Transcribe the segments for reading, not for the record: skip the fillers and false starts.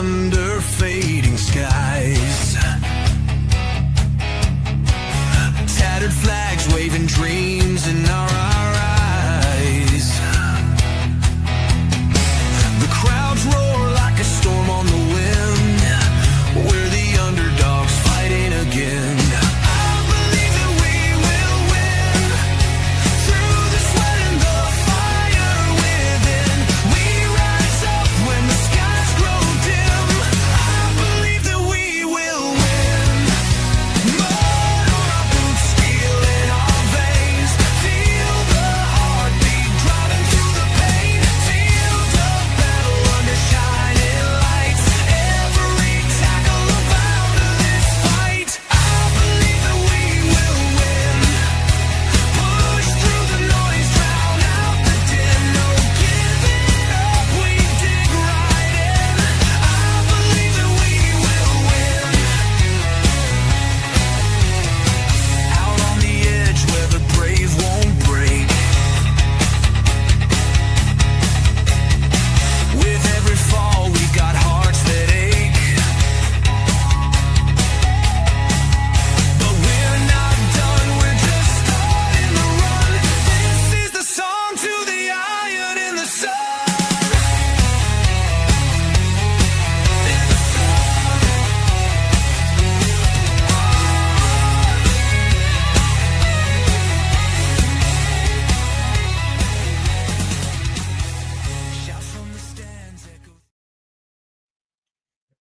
under fading skies. Tattered flags waving dreams in our eyes. The crowds roar like a storm on the wind. We're the underdogs fighting again.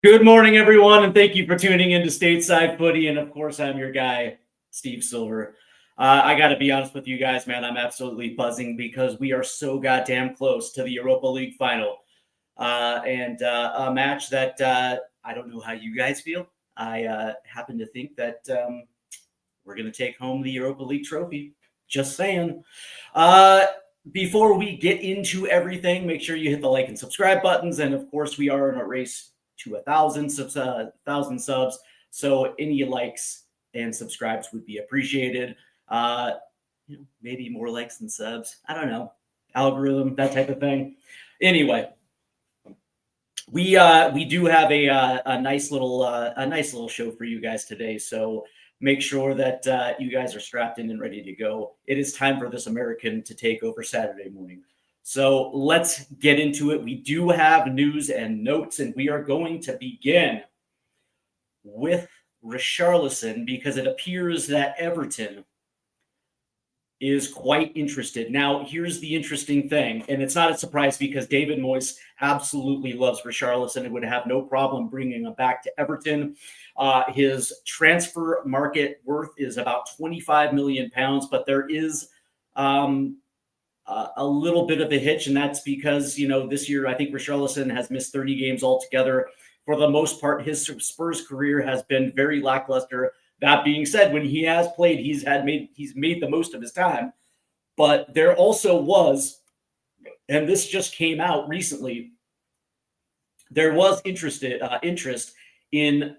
Good morning, everyone, and thank you for tuning in to Stateside Footy. And of course, I'm your guy, Steve Silver. I got to be honest with you guys, man. I'm absolutely buzzing because we are so goddamn close to the Europa League Final, and a match that I don't know how you guys feel. I happen to think that we're going to take home the Europa League trophy. Just saying. Before we get into everything, make sure you hit the like and subscribe buttons. And of course, we are in a race to 1,000 subs. So any likes and subscribes would be appreciated. Maybe more likes than subs. I don't know. Algorithm, that type of thing. Anyway, we do have a nice little show for you guys today. So make sure that you guys are strapped in and ready to go. It is time for this American to take over Saturday morning. So let's get into it. We do have news and notes, and we are going to begin with Richarlison because it appears that Everton is quite interested. Now, here's the interesting thing, and it's not a surprise because David Moyes absolutely loves Richarlison and would have no problem bringing him back to Everton. His transfer market worth is about £25 million, but there is a little bit of a hitch, and that's because, this year I think Richarlison has missed 30 games altogether. For the most part, his Spurs career has been very lackluster. That being said, when he has played, he's made the most of his time. But there also was, and this just came out recently, there was interest in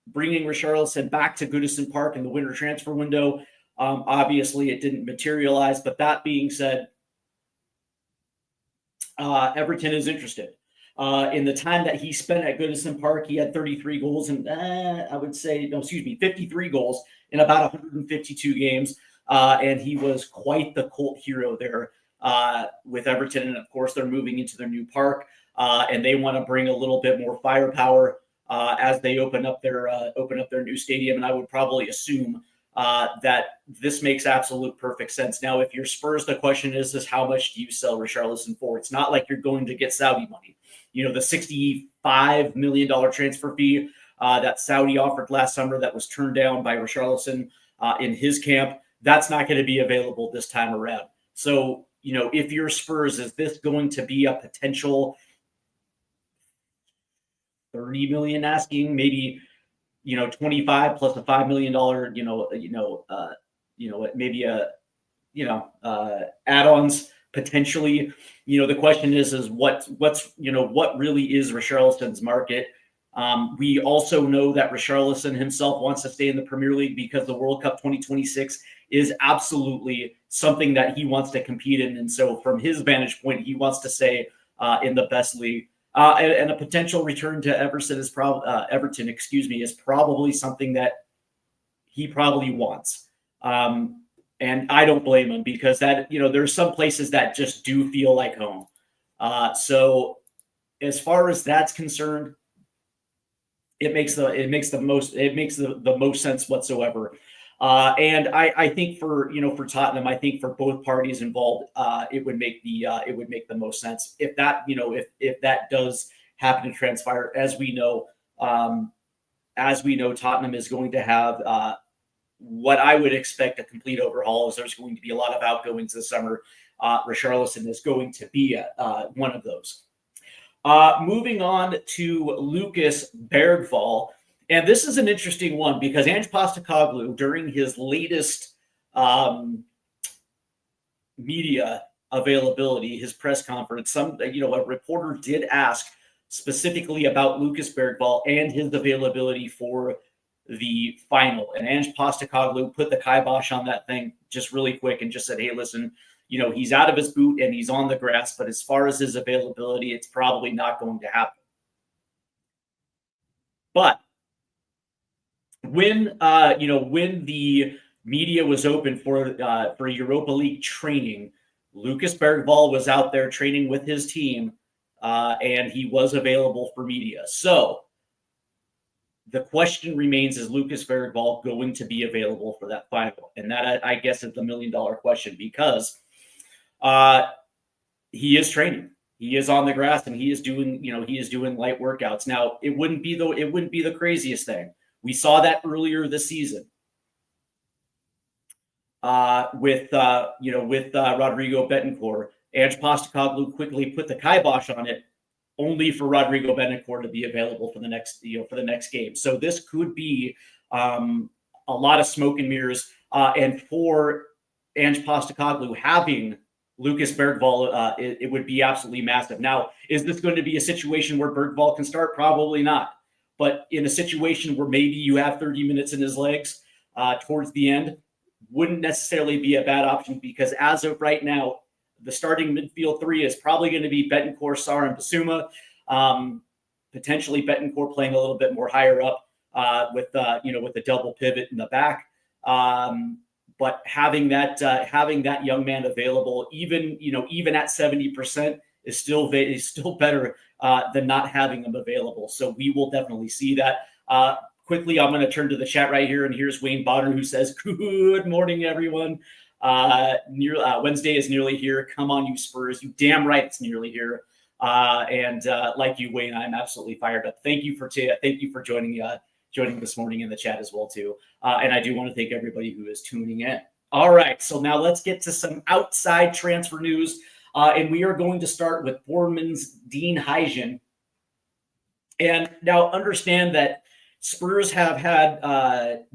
bringing Richarlison back to Goodison Park in the winter transfer window. Obviously, it didn't materialize. But that being said, Everton is interested. In the time that he spent at Goodison Park, he had 33 goals and 53 goals in about 152 games. And he was quite the cult hero there with Everton. And of course, they're moving into their new park, and they want to bring a little bit more firepower as they open up their new stadium. And I would probably assume that this makes absolute perfect sense. Now, if you're Spurs, the question is how much do you sell Richarlison for? It's not like you're going to get Saudi money. The $65 million transfer fee that Saudi offered last summer that was turned down by Richarlison in his camp, that's not going to be available this time around. So, if you're Spurs, is this going to be a potential 30 million asking, maybe 25 plus a $5 million, maybe add-ons potentially. The question is what really is Richarlison's market? We also know that Richarlison himself wants to stay in the Premier League because the World Cup 2026 is absolutely something that he wants to compete in. And so from his vantage point, he wants to stay in the best league. And a potential return to Everton is Everton, is probably something that he probably wants. And I don't blame him, because that, there's some places that just do feel like home. So as far as that's concerned, it makes the most sense whatsoever. And I think for Tottenham, I think for both parties involved, it would make the most sense if that if that does happen to transpire. As we know, Tottenham is going to have what I would expect a complete overhaul. Is there's going to be a lot of outgoings this summer. Richarlison is going to be one of those. Moving on to Lucas Bergvall. And this is an interesting one, because Ange Postecoglou, during his latest media availability, his press conference, a reporter did ask specifically about Lucas Bergvall and his availability for the final. And Ange Postecoglou put the kibosh on that thing just really quick and just said, hey, listen, he's out of his boot and he's on the grass, but as far as his availability, it's probably not going to happen. But when the media was open for Europa League training, Lucas Bergvall was out there training with his team, and he was available for media. So the question remains, is Lucas Bergvall going to be available for that final? And that, I guess, is the $1 million question, because he is training. He is on the grass and he is doing light workouts. Now, it wouldn't be the craziest thing. We saw that earlier this season with Rodrigo Betancourt. Ange Postecoglou quickly put the kibosh on it, only for Rodrigo Betancourt to be available for the next game. So this could be a lot of smoke and mirrors. And for Ange Postecoglou having Lucas Bergvall, it would be absolutely massive. Now, is this going to be a situation where Bergvall can start? Probably not. But in a situation where maybe you have 30 minutes in his legs towards the end, wouldn't necessarily be a bad option, because as of right now, the starting midfield three is probably going to be Betancourt, Sarr, and Bissouma. Potentially Betancourt playing a little bit more higher up with a double pivot in the back. But having that young man available, even at 70%, is still better than not having him available. So we will definitely see that. Quickly, I'm going to turn to the chat right here, and here's Wayne Bonner, who says, "Good morning, everyone. Wednesday is nearly here. Come on, you Spurs! You damn right, it's nearly here." And like you, Wayne, I'm absolutely fired up. Thank you for joining this morning in the chat as well too. And I do want to thank everybody who is tuning in. All right, so now let's get to some outside transfer news. And we are going to start with Bournemouth's Dean Huijsen. And now understand that Spurs have had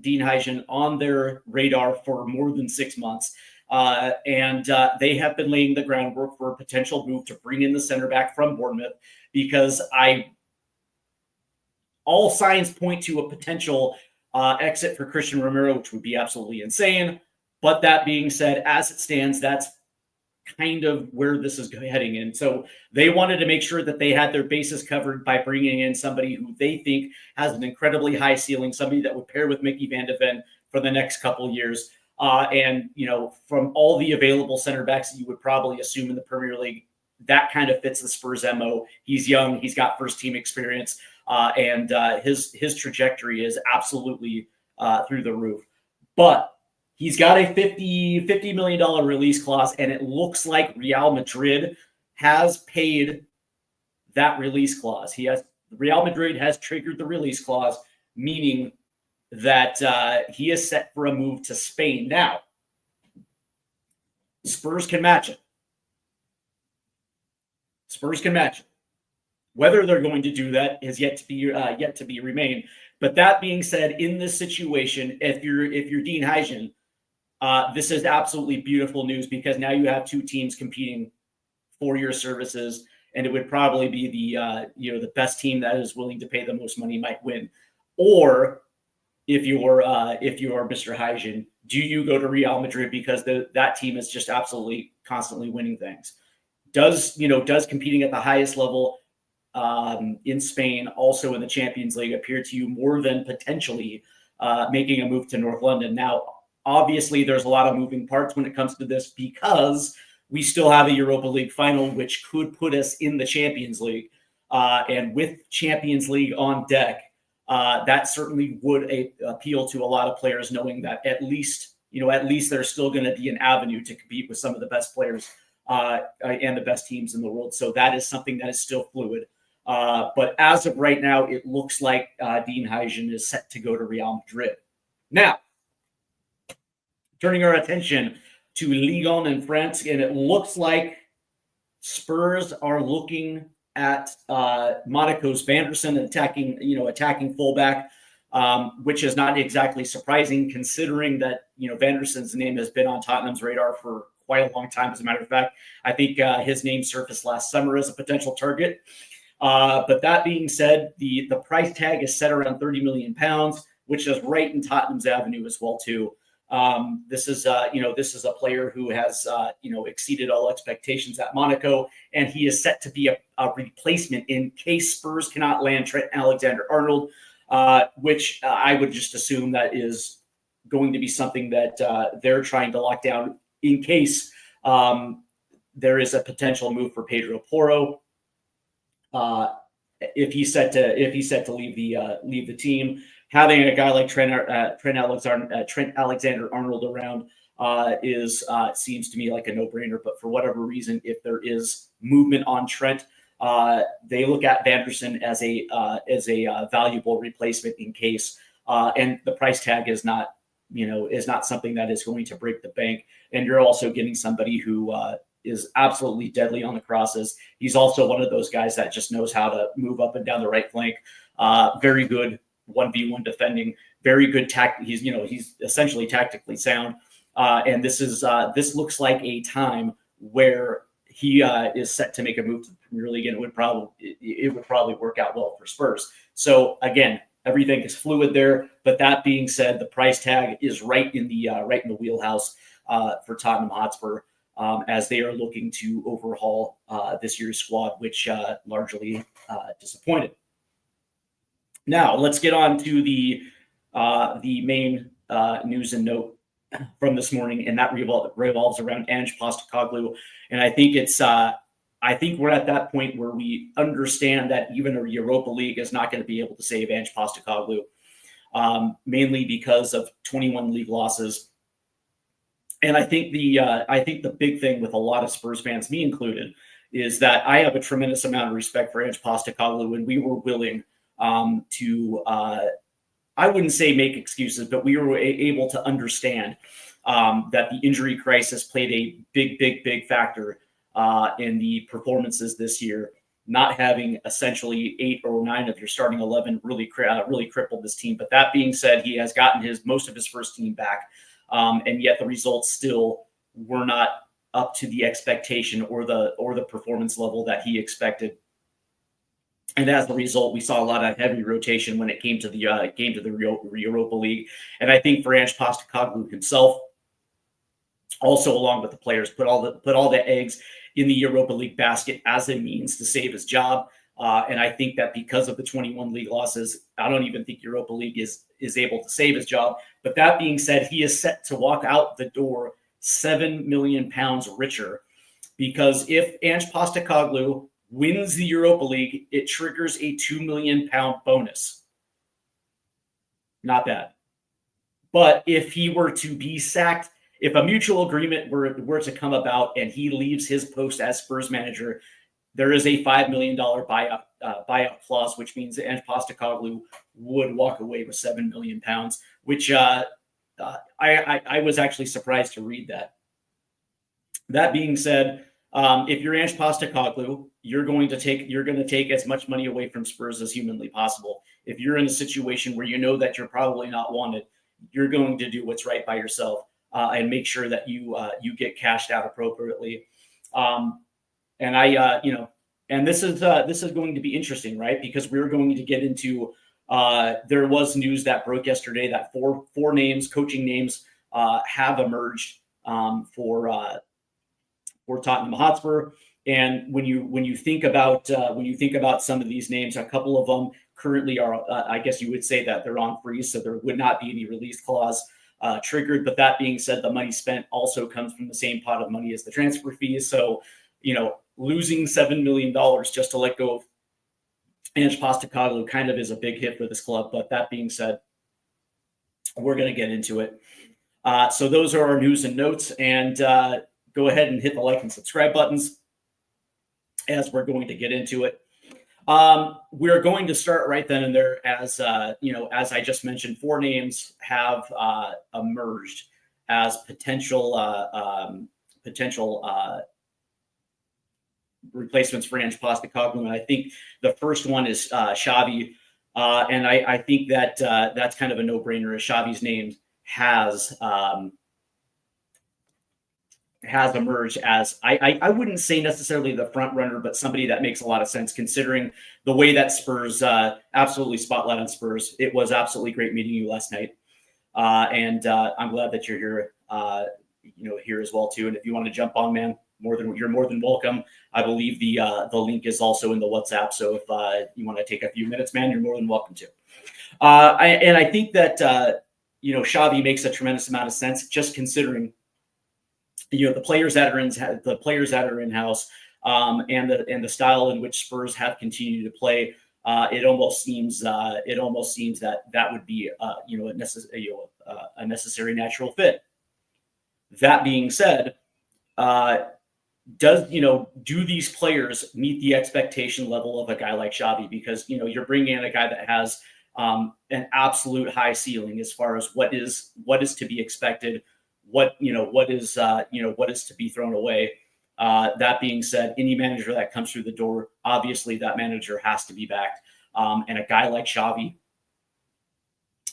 Dean Huijsen on their radar for more than 6 months. And they have been laying the groundwork for a potential move to bring in the center back from Bournemouth, because all signs point to a potential exit for Christian Romero, which would be absolutely insane. But that being said, as it stands, that's kind of where this is heading in. So they wanted to make sure that they had their bases covered by bringing in somebody who they think has an incredibly high ceiling, somebody that would pair with Mickey Van de Ven for the next couple of years. And from all the available center backs that you would probably assume in the Premier League, that kind of fits the Spurs MO. He's young, he's got first team experience, and his trajectory is absolutely through the roof. But he's got a $50 million release clause, and it looks like Real Madrid has paid that release clause. Real Madrid has triggered the release clause, meaning that he is set for a move to Spain. Now, Spurs can match it. Whether they're going to do that is yet to be remained. But that being said, in this situation, if you're Dean Huijsen, this is absolutely beautiful news, because now you have two teams competing for your services, and it would probably be the best team that is willing to pay the most money might win. Or if you're Mr. Huijsen, do you go to Real Madrid because that team is just absolutely constantly winning things? Does competing at the highest level in Spain, also in the Champions League, appear to you more than potentially making a move to North London? Now, obviously, there's a lot of moving parts when it comes to this because we still have a Europa League final, which could put us in the Champions League. And with Champions League on deck, that certainly would appeal to a lot of players, knowing that at least there's still going to be an avenue to compete with some of the best players and the best teams in the world. So that is something that is still fluid. But as of right now, it looks like Dean Huijsen is set to go to Real Madrid. Now, turning our attention to Ligue 1 in France, and it looks like Spurs are looking at Monaco's Vanderson attacking fullback, which is not exactly surprising considering that Vanderson's name has been on Tottenham's radar for quite a long time. As a matter of fact, I think his name surfaced last summer as a potential target. But that being said, the price tag is set around £30 million, which is right in Tottenham's avenue as well too. This is a player who has exceeded all expectations at Monaco, and he is set to be a replacement in case Spurs cannot land Trent Alexander-Arnold, which I would just assume that is going to be something that they're trying to lock down in case there is a potential move for Pedro Porro. If he's set to leave the team. Having a guy like Trent Alexander-Arnold around seems to me like a no-brainer. But for whatever reason, if there is movement on Trent, they look at Vanderson as a valuable replacement in case. And the price tag is not something that is going to break the bank. And you're also getting somebody who is absolutely deadly on the crosses. He's also one of those guys that just knows how to move up and down the right flank. Very good 1v1 defending, very good he's essentially tactically sound. And this looks like a time where he is set to make a move to the Premier League, and it would probably work out well for Spurs. So again, everything is fluid there. But that being said, the price tag is right in the wheelhouse for Tottenham Hotspur as they are looking to overhaul this year's squad, which largely disappointed. Now let's get on to the main news and note from this morning, and that revolves around Ange Postecoglou. And I think we're at that point where we understand that even a Europa League is not going to be able to save Ange Postecoglou, mainly because of 21 league losses. And I think the big thing with a lot of Spurs fans, me included, is that I have a tremendous amount of respect for Ange Postecoglou, and we were willing to I wouldn't say make excuses, but we were able to understand that the injury crisis played a big factor in the performances this year. Not having essentially 8 or 9 of your starting 11 really crippled this team. But that being said, he has gotten most of his first team back, and yet the results still were not up to the expectation or the performance level that he expected. And as a result, we saw a lot of heavy rotation when it came to the Europa League. And I think for Ange Postecoglou himself, also along with the players, put all the eggs in the Europa League basket as a means to save his job. And I think that because of the 21 league losses, I don't even think Europa League is able to save his job. But that being said, he is set to walk out the door £7 million richer, because if Ange Postecoglou wins the Europa League, it triggers a £2 million bonus. Not bad. But if he were to be sacked, if a mutual agreement were to come about and he leaves his post as Spurs manager, there is a $5 million buyout clause, which means that Ange Postecoglou would walk away with £7 million, which I was actually surprised to read that. That being said, if you're Ange Postecoglou, you're going to take as much money away from Spurs as humanly possible. If you're in a situation where you know that you're probably not wanted, you're going to do what's right by yourself and make sure that you get cashed out appropriately. And this is going to be interesting, right? Because we're going to get into there was news that broke yesterday that four coaching names have emerged for Tottenham Hotspur. And when you think about some of these names, a couple of them currently are, I guess you would say that they're on freeze, so there would not be any release clause triggered. But that being said, the money spent also comes from the same pot of money as the transfer fees. So, losing $7 million just to let go of Ange Postecoglou kind of is a big hit for this club. But that being said, we're going to get into it. So those are our news and notes. And go ahead and hit the like and subscribe buttons as we're going to get into it. We're going to start right then and there. As as I just mentioned, 4 names have emerged as potential replacements for Ange Postecoglou, and I think the first one is Xavi, and I think that that's kind of a no-brainer, as Xavi's name has emerged as I wouldn't say necessarily the front runner, but somebody that makes a lot of sense considering the way that Spurs absolutely spotlight on Spurs. It was absolutely great meeting you last night, and I'm glad that you're here, here as well too. And if you want to jump on, man, you're more than welcome. I believe the link is also in the WhatsApp, so if you want to take a few minutes, man, you're more than welcome to. I think that Xavi makes a tremendous amount of sense, just considering the players that are in house, and the style in which Spurs have continued to play. It almost seems that would be a necessary natural fit. That being said, do these players meet the expectation level of a guy like Xavi? Because you're bringing in a guy that has an absolute high ceiling as far as what is to be expected, what is to be thrown away. That being said, any manager that comes through the door, obviously that manager has to be backed. And a guy like Xavi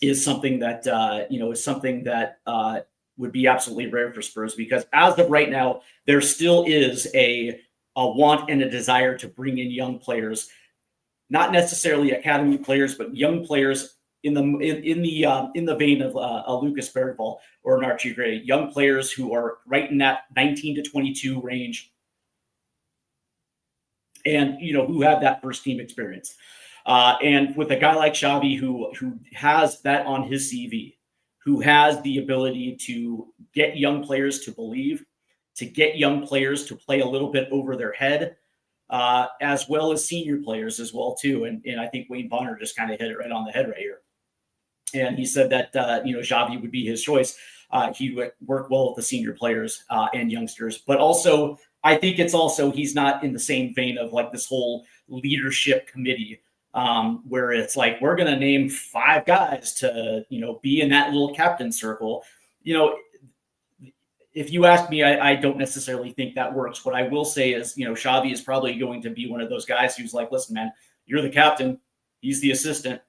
is something that would be absolutely rare for Spurs, because as of right now, there still is a want and a desire to bring in young players, not necessarily academy players, but young players in the vein of Lucas Bergvall or an Archie Gray, young players who are right in that 19 to 22 range, and who have that first team experience. And with a guy like Xavi, who has that on his CV, who has the ability to get young players to believe, to get young players to play a little bit over their head, as well as senior players as well too. And I think Wayne Bonner just kind of hit it right on the head right here. And he said that Xavi would be his choice. He would work well with the senior players and youngsters, but also I think it's also he's not in the same vein of like this whole leadership committee, where it's like we're going to name 5 guys to be in that little captain circle. If you ask me, I don't necessarily think that works. What I will say is, Xavi is probably going to be one of those guys who's like, listen, man, you're the captain, he's the assistant,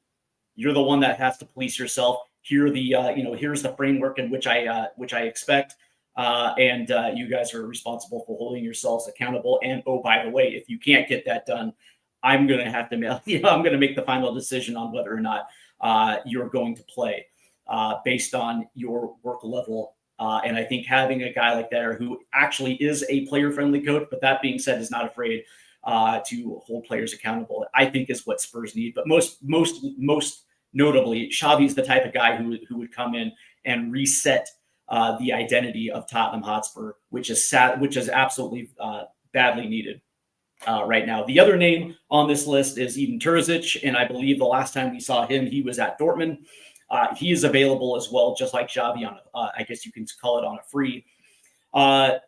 you're the one that has to police yourself. Here's the framework in which I expect, and you guys are responsible for holding yourselves accountable. And oh, by the way, if you can't get that done, I'm going to have to I'm going to make the final decision on whether or not you're going to play based on your work level. And I think having a guy like that who actually is a player-friendly coach, but that being said, is not afraid to hold players accountable, I think is what Spurs need. But most notably, Xavi's the type of guy who would come in and reset the identity of Tottenham Hotspur, which is absolutely badly needed right now. The other name on this list is Edin Terzic, and I believe the last time we saw him, he was at Dortmund. He is available as well, just like Xavi on I guess you can call it on a free. I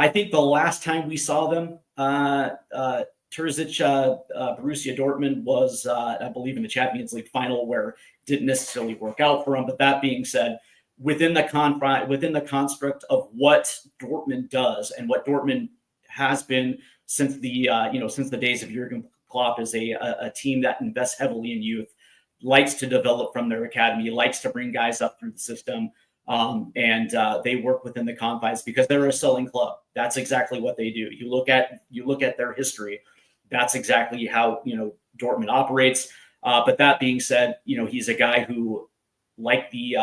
think the last time we saw them, Terzic, Borussia Dortmund was, I believe, in the Champions League final, where it didn't necessarily work out for him. But that being said, within the construct of what Dortmund does and what Dortmund has been since the days of Jurgen Klopp, is a team that invests heavily in youth, likes to develop from their academy, likes to bring guys up through the system, and they work within the confines because they're a selling club. That's exactly what they do. You look at their history. That's exactly how Dortmund operates. But that being said, he's a guy who, like the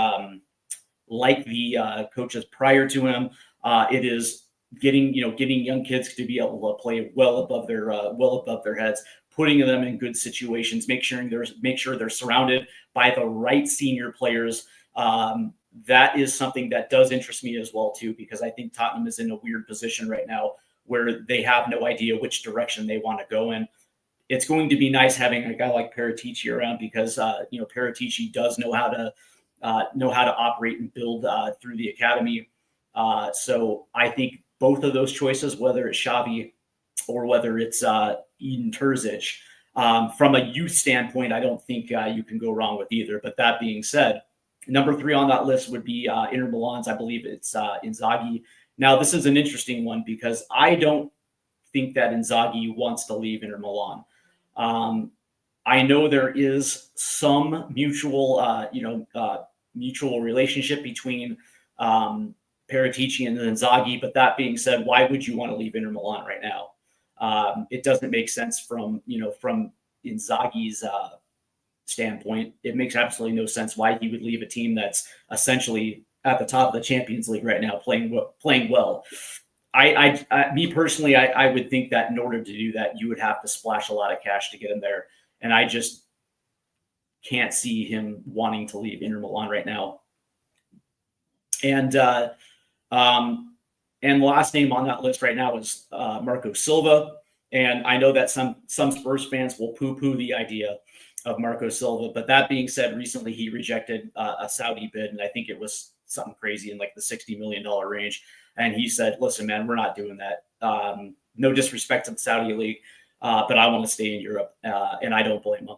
coaches prior to him, it is getting young kids to be able to play well above their heads, putting them in good situations, make sure they're surrounded by the right senior players. That is something that does interest me as well too, because I think Tottenham is in a weird position right now where they have no idea which direction they want to go in. It's going to be nice having a guy like Paratici around, because Paratici does know how to operate and build through the academy. So I think both of those choices, whether it's Xavi or whether it's Edin Terzic, from a youth standpoint, I don't think you can go wrong with either. But that being said, number 3 on that list would be Inter Milan's. I believe it's Inzaghi. Now, this is an interesting one because I don't think that Inzaghi wants to leave Inter Milan. I know there is some mutual relationship between Paratici and Inzaghi, but that being said, why would you want to leave Inter Milan right now? It doesn't make sense from Inzaghi's standpoint. It makes absolutely no sense why he would leave a team that's essentially at the top of the Champions League right now, playing well. Me personally, I would think that in order to do that, you would have to splash a lot of cash to get him there, and I just can't see him wanting to leave Inter Milan right now. And the last name on that list right now is Marco Silva. And I know that some Spurs fans will poo-poo the idea of Marco Silva. But that being said, recently he rejected a Saudi bid, and I think it was something crazy in like the $60 million range. And he said, listen, man, we're not doing that. No disrespect to the Saudi League, but I want to stay in Europe, and I don't blame him.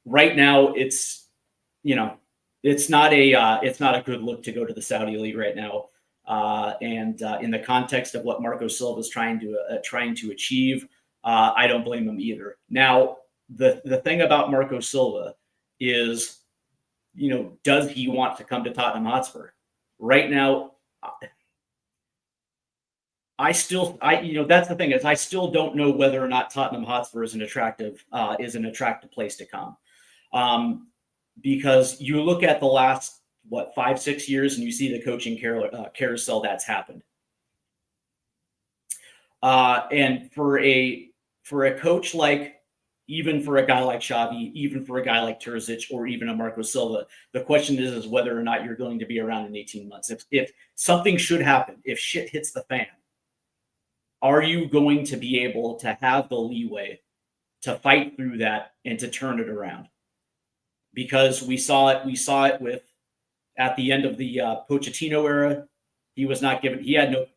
Right now, it's not a good look to go to the Saudi League right now. And in the context of what Marco Silva is trying to achieve, I don't blame him either. Now, the thing about Marco Silva is, does he want to come to Tottenham Hotspur? Right now, that's the thing, is I still don't know whether or not Tottenham Hotspur is an attractive place to come. Because you look at the last 5-6 years and you see the coaching carousel that's happened. And for a coach even for a guy like Xavi, even for a guy like Terzic, or even a Marco Silva, the question is whether or not you're going to be around in 18 months. If something should happen, if shit hits the fan, are you going to be able to have the leeway to fight through that and to turn it around? Because we saw it with at the end of the Pochettino era. He was not given.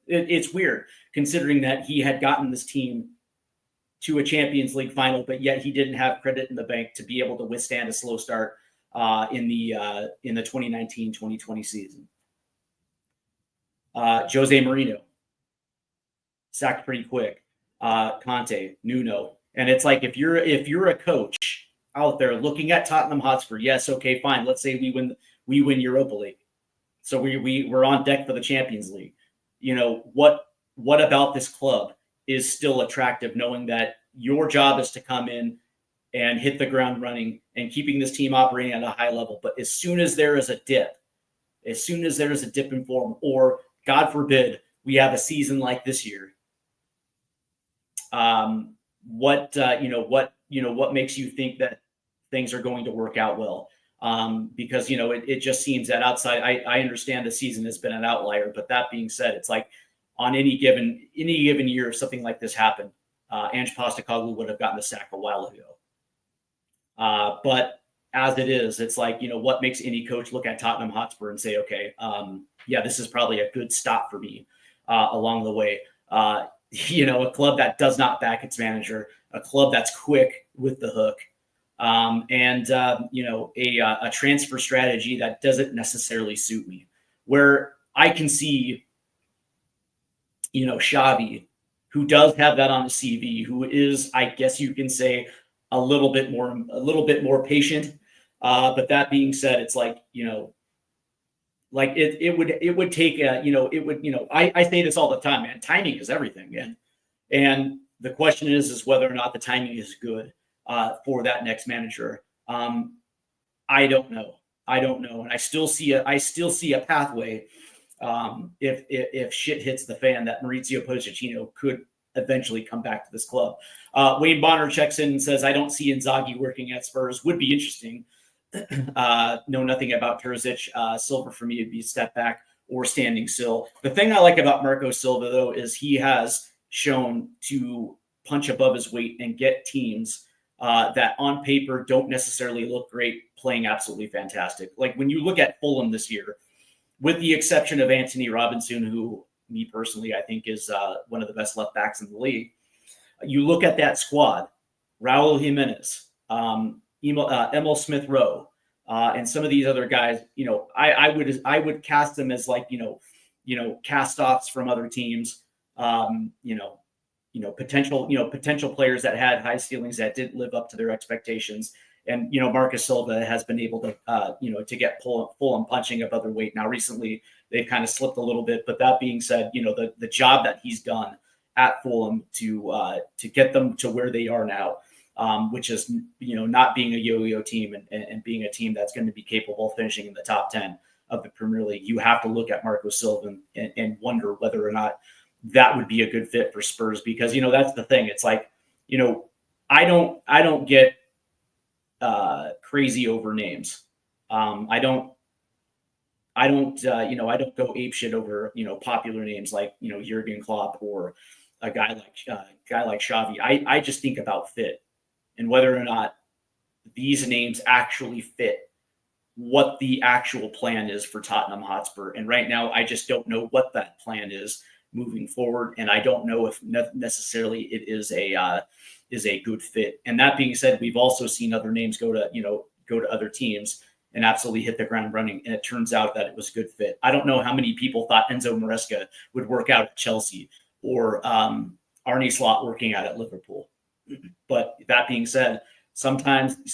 It's weird considering that he had gotten this team to a Champions League final, but yet he didn't have credit in the bank to be able to withstand a slow start in the 2019-2020 season. Jose Mourinho sacked pretty quick. Conte, Nuno, and it's like if you're a coach out there looking at Tottenham Hotspur, yes, okay, fine. Let's say we win Europa League, so we're on deck for the Champions League. What about this club is still attractive, knowing that your job is to come in and hit the ground running and keeping this team operating at a high level. But as soon as there is a dip in form, or God forbid we have a season like this year, what makes you think that things are going to work out well? Because it just seems that outside, I understand the season has been an outlier, but that being said, it's like on any given year, if something like this happened, Ange Postecoglou would have gotten the sack a while ago. But as it is, it's like, what makes any coach look at Tottenham Hotspur and say, okay, this is probably a good stop for me along the way. A club that does not back its manager, a club that's quick with the hook, and a transfer strategy that doesn't necessarily suit me. Where I can see, Xavi, who does have that on the CV, who is, I guess you can say, a little bit more patient. But that being said, it's like, it would take I say this all the time, man. Timing is everything, and the question is whether or not the timing is good for that next manager. I don't know, and I still see a pathway if shit hits the fan, that Maurizio Pochettino could eventually come back to this club. Wayne Bonner checks in and says, I don't see Inzaghi working at Spurs. Would be interesting. Know nothing about Terzic. Silva for me would be a step back or standing still. The thing I like about Marco Silva, though, is he has shown to punch above his weight and get teams that on paper don't necessarily look great playing absolutely fantastic. Like when you look at Fulham this year, with the exception of Anthony Robinson, who me personally, I think is one of the best left backs in the league. You look at that squad, Raul Jimenez, Emil Smith Rowe, and some of these other guys, I would cast them as like, cast-offs from other teams, potential players that had high ceilings that didn't live up to their expectations. And, Marcus Silva has been able to, to get Fulham punching above their weight. Now, recently, they've kind of slipped a little bit. But that being said, the job that he's done at Fulham to get them to where they are now, which is, not being a yo-yo team and being a team that's going to be capable of finishing in the top 10 of the Premier League, you have to look at Marco Silva and wonder whether or not that would be a good fit for Spurs. Because, that's the thing. It's like, I don't get crazy over names. I don't go apeshit over, popular names like, Jurgen Klopp or a guy like Xavi. I just think about fit and whether or not these names actually fit what the actual plan is for Tottenham Hotspur. And right now, I just don't know what that plan is moving forward. And I don't know if necessarily it is a good fit. And that being said, we've also seen other names go to other teams and absolutely hit the ground running. And it turns out that it was a good fit. I don't know how many people thought Enzo Maresca would work out at Chelsea or Arne Slot working out at Liverpool. But that being said, sometimes the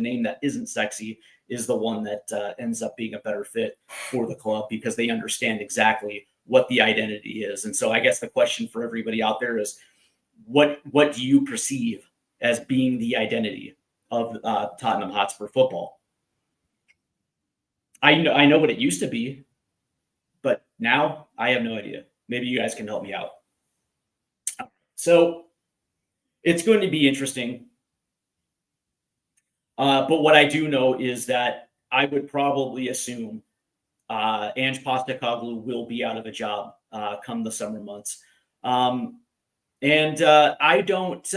name that isn't sexy is the one that ends up being a better fit for the club because they understand exactly what the identity is. And so I guess the question for everybody out there is, what do you perceive as being the identity of Tottenham Hotspur football? I know what it used to be, but now I have no idea. Maybe you guys can help me out. So it's going to be interesting. But what I do know is that I would probably assume Ange Postecoglou will be out of a job come the summer months. And I don't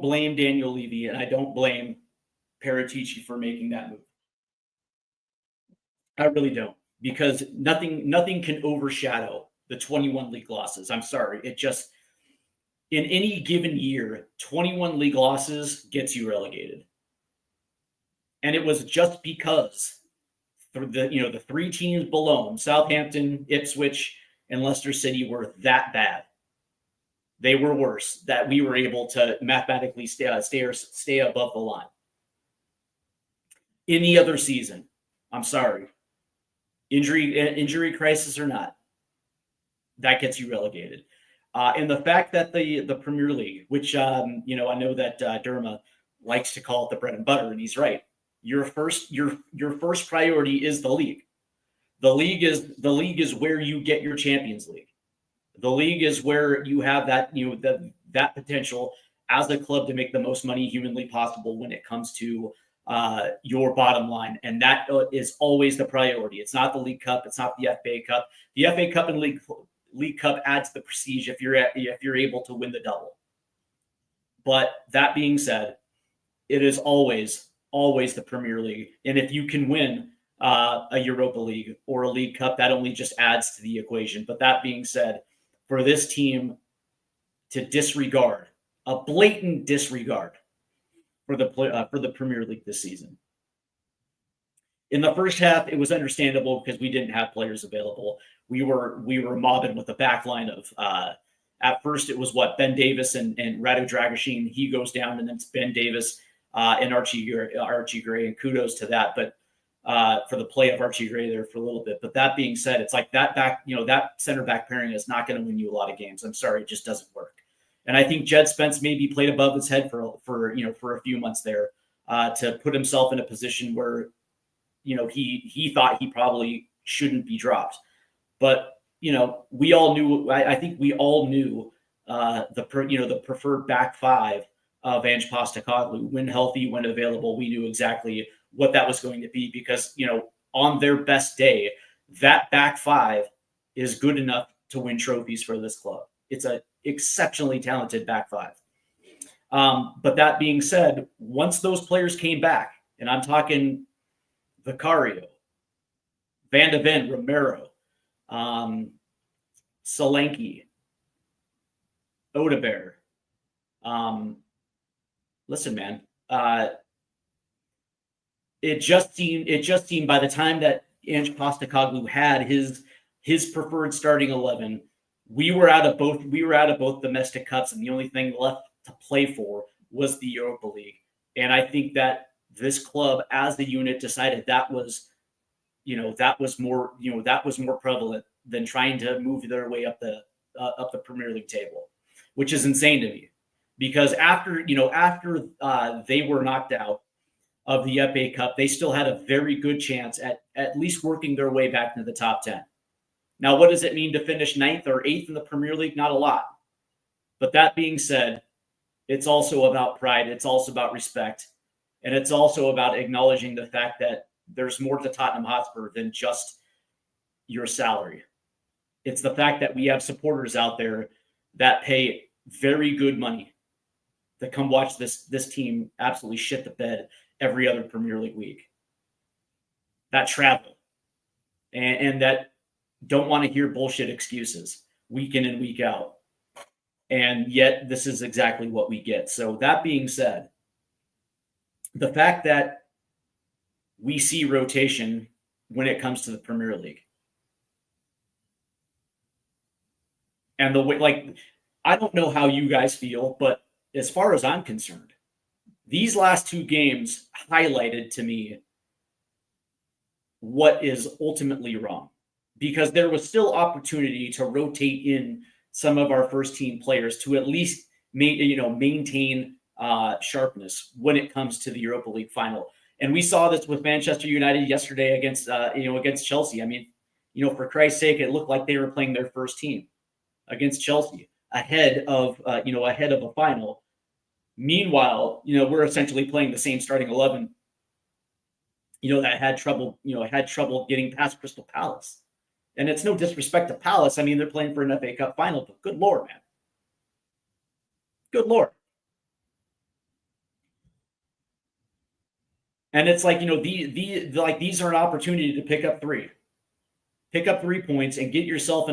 blame Daniel Levy, and I don't blame Paratici for making that move. I really don't, because nothing can overshadow the 21 league losses. I'm sorry. It just, in any given year, 21 league losses gets you relegated. And it was just because the three teams below them, Southampton, Ipswich, and Leicester City, were that bad. They were worse, that we were able to mathematically stay above the line. Any other season, I'm sorry, injury crisis or not, that gets you relegated. And the fact that the Premier League, which I know that Derma likes to call it the bread and butter, and he's right. Your first priority is the league. The league is where you get your Champions League. The league is where you have that that potential as a club to make the most money humanly possible when it comes to your bottom line, and that is always the priority. It's not the League Cup. It's not the FA Cup. The FA Cup and League Cup adds the prestige if you're able to win the double. But that being said, it is always the Premier League, and if you can win a Europa League or a League Cup, that only just adds to the equation. But that being said, for this team to disregard, a blatant disregard for the Premier League this season. In the first half, it was understandable because we didn't have players available. We were mobbing with a back line of at first it was Ben Davis and Radu Dragusin. He goes down, and then it's Ben Davis and Archie Gray, and kudos to that. But for the play of Archie Gray there for a little bit. But that being said, it's like that that center back pairing is not going to win you a lot of games. I'm sorry, it just doesn't work. And I think Jed Spence maybe played above his head for a few months there. to put himself in a position where, he thought he probably shouldn't be dropped. But, we all knew, I think we all knew the preferred back five of Ange Postecoglou. When healthy, when available, we knew exactly what that was going to be because, on their best day, that back five is good enough to win trophies for this club. It's an exceptionally talented back five. But that being said, once those players came back, and I'm talking Vicario, Van de Ven, Romero, Solanke, Odebear. Listen, man, it just seemed by the time that Ange Postecoglou had his preferred starting 11, we were out of both domestic cups, and the only thing left to play for was the Europa League. And I think that this club, as a unit, decided that was more prevalent than trying to move their way up the Premier League table, which is insane to me. Because after they were knocked out of the FA Cup, they still had a very good chance at least working their way back into the top 10. Now, what does it mean to finish 9th or 8th in the Premier League? Not a lot. But that being said, it's also about pride. It's also about respect. And it's also about acknowledging the fact that there's more to Tottenham Hotspur than just your salary. It's the fact that we have supporters out there that pay very good money to come watch this team absolutely shit the bed every other Premier League week. That travel and that don't want to hear bullshit excuses week in and week out. And yet this is exactly what we get. So that being said, the fact that we see rotation when it comes to the Premier League. And the way, I don't know how you guys feel, but as far as I'm concerned, these last two games highlighted to me what is ultimately wrong, because there was still opportunity to rotate in some of our first team players to at least maintain sharpness when it comes to the Europa League final. And we saw this with Manchester United yesterday against Chelsea. I mean, for Christ's sake, it looked like they were playing their first team against Chelsea ahead of a final. Meanwhile, we're essentially playing the same starting 11, that had trouble getting past Crystal Palace. And it's no disrespect to Palace. I mean, they're playing for an FA Cup final, but good Lord, man. Good Lord. And it's like, these are an opportunity to pick up 3 points and get yourself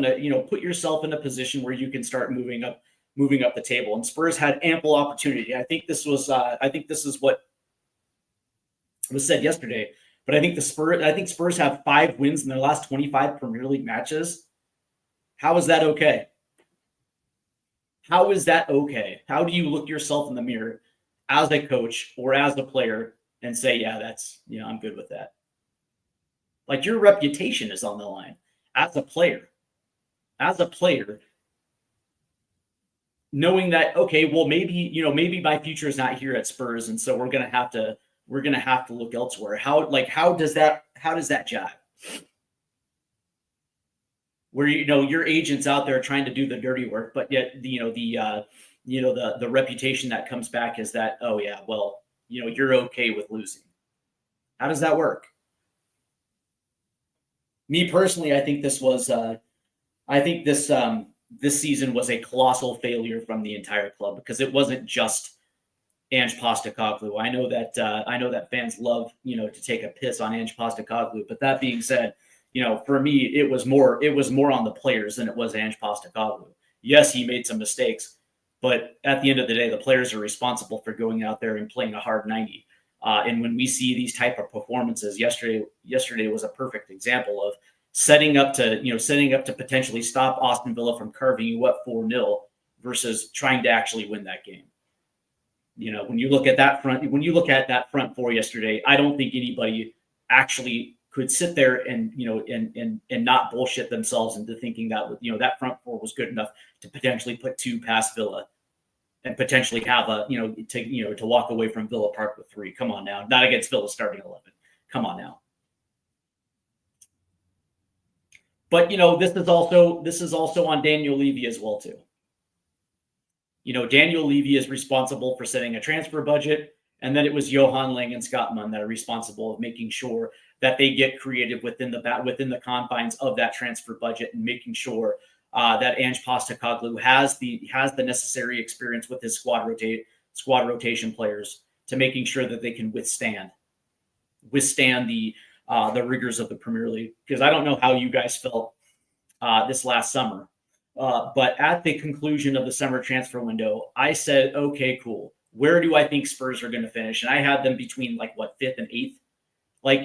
put yourself in a position where you can start moving up the table. And Spurs had ample opportunity. I think this is what was said yesterday, but I think Spurs have 5 wins in their last 25 Premier League matches. How is that okay? How is that okay? How do you look yourself in the mirror as a coach or as a player and say, yeah, I'm good with that? Like, your reputation is on the line as a player. Knowing that, okay, well, maybe my future is not here at Spurs, and so we're gonna have to look elsewhere. How does that jive? Where your agent's out there trying to do the dirty work, but yet the reputation that comes back is that, oh yeah, well, you're okay with losing. How does that work? Me personally, I think this season was a colossal failure from the entire club, because it wasn't just Ange Postecoglou. I know that fans love to take a piss on Ange Postecoglou, but that being said, for me, it was more on the players than it was Ange Postecoglou. Yes, he made some mistakes, but at the end of the day, the players are responsible for going out there and playing a hard 90. And when we see these type of performances, yesterday was a perfect example of setting up to potentially stop Aston Villa from carving you up 4-0 versus trying to actually win that game. When you look at that front four yesterday, I don't think anybody actually could sit there and not bullshit themselves into thinking that that front four was good enough to potentially put 2 past Villa. and potentially have to walk away from Villa Park with 3. Come on now, not against Villa starting 11. Come on now. But this is also on Daniel Levy as well too. Daniel Levy is responsible for setting a transfer budget, and then it was Johan Lang and Scott Munn that are responsible of making sure that they get creative within the confines of that transfer budget, and making sure that Ange Postecoglou has the necessary experience with his squad rotation players to making sure that they can withstand the rigors of the Premier League. Because I don't know how you guys felt this last summer, but at the conclusion of the summer transfer window, I said, okay, cool. Where do I think Spurs are going to finish? And I had them between 5th and 8th.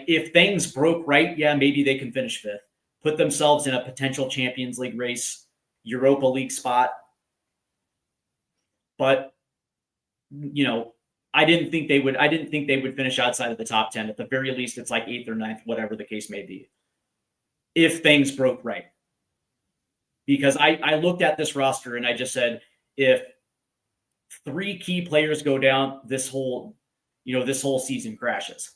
If things broke right, yeah, maybe they can finish 5th, put themselves in a potential Champions League race, Europa League spot. But I didn't think they would finish outside of the top 10. At the very least, it's 8th or 9th, whatever the case may be, if things broke right. Because I looked at this roster and I just said, if 3 key players go down, this whole season crashes.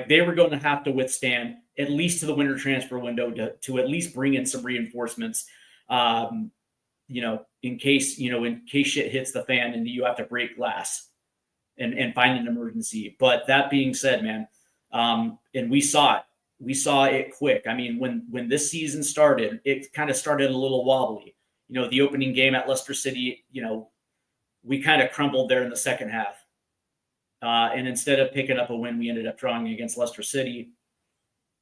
They were going to have to withstand at least to the winter transfer window to at least bring in some reinforcements, in case shit hits the fan and you have to break glass and find an emergency. But that being said, man, and we saw it quick. I mean, when this season started, it kind of started a little wobbly. The opening game at Leicester City, we kind of crumbled there in the second half. And instead of picking up a win, we ended up drawing against Leicester City.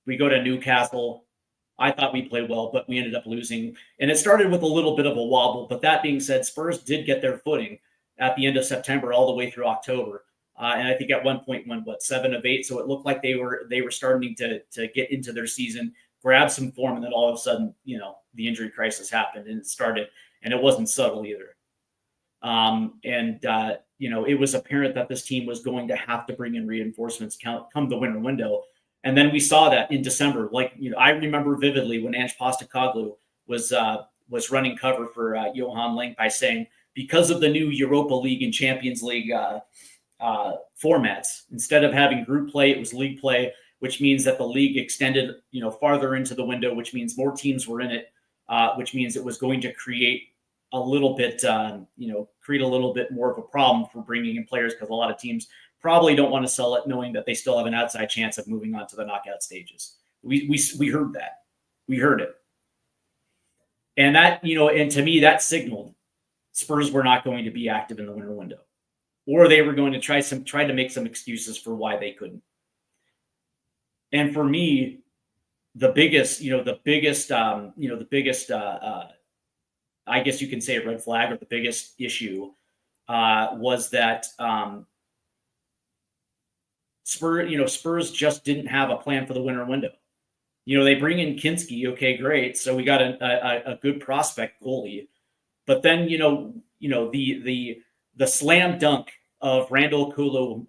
We go to Newcastle. I thought we played well, but we ended up losing. And it started with a little bit of a wobble. But that being said, Spurs did get their footing at the end of September all the way through October. And I think at one point won 7 of 8. So it looked like they were starting to get into their season, grab some form, and then all of a sudden, the injury crisis happened, and it started, and it wasn't subtle either. It was apparent that this team was going to have to bring in reinforcements come the winter window. And then we saw that in December. I remember vividly when Ange Postecoglou was running cover for Johan Lang by saying, because of the new Europa League and Champions League formats, instead of having group play, it was league play, which means that the league extended, farther into the window, which means more teams were in it, which means it was going to create a little bit more of a problem for bringing in players, because a lot of teams probably don't want to sell it knowing that they still have an outside chance of moving on to the knockout stages. We heard that. We heard it. And that, and to me, that signaled Spurs were not going to be active in the winter window, or they were going to try to make some excuses for why they couldn't. And for me, the biggest, I guess you can say a red flag, or the biggest issue was that Spurs just didn't have a plan for the winter window. They bring in Kinski, okay, great. So we got a good prospect goalie, but then the slam dunk of Randall Kolo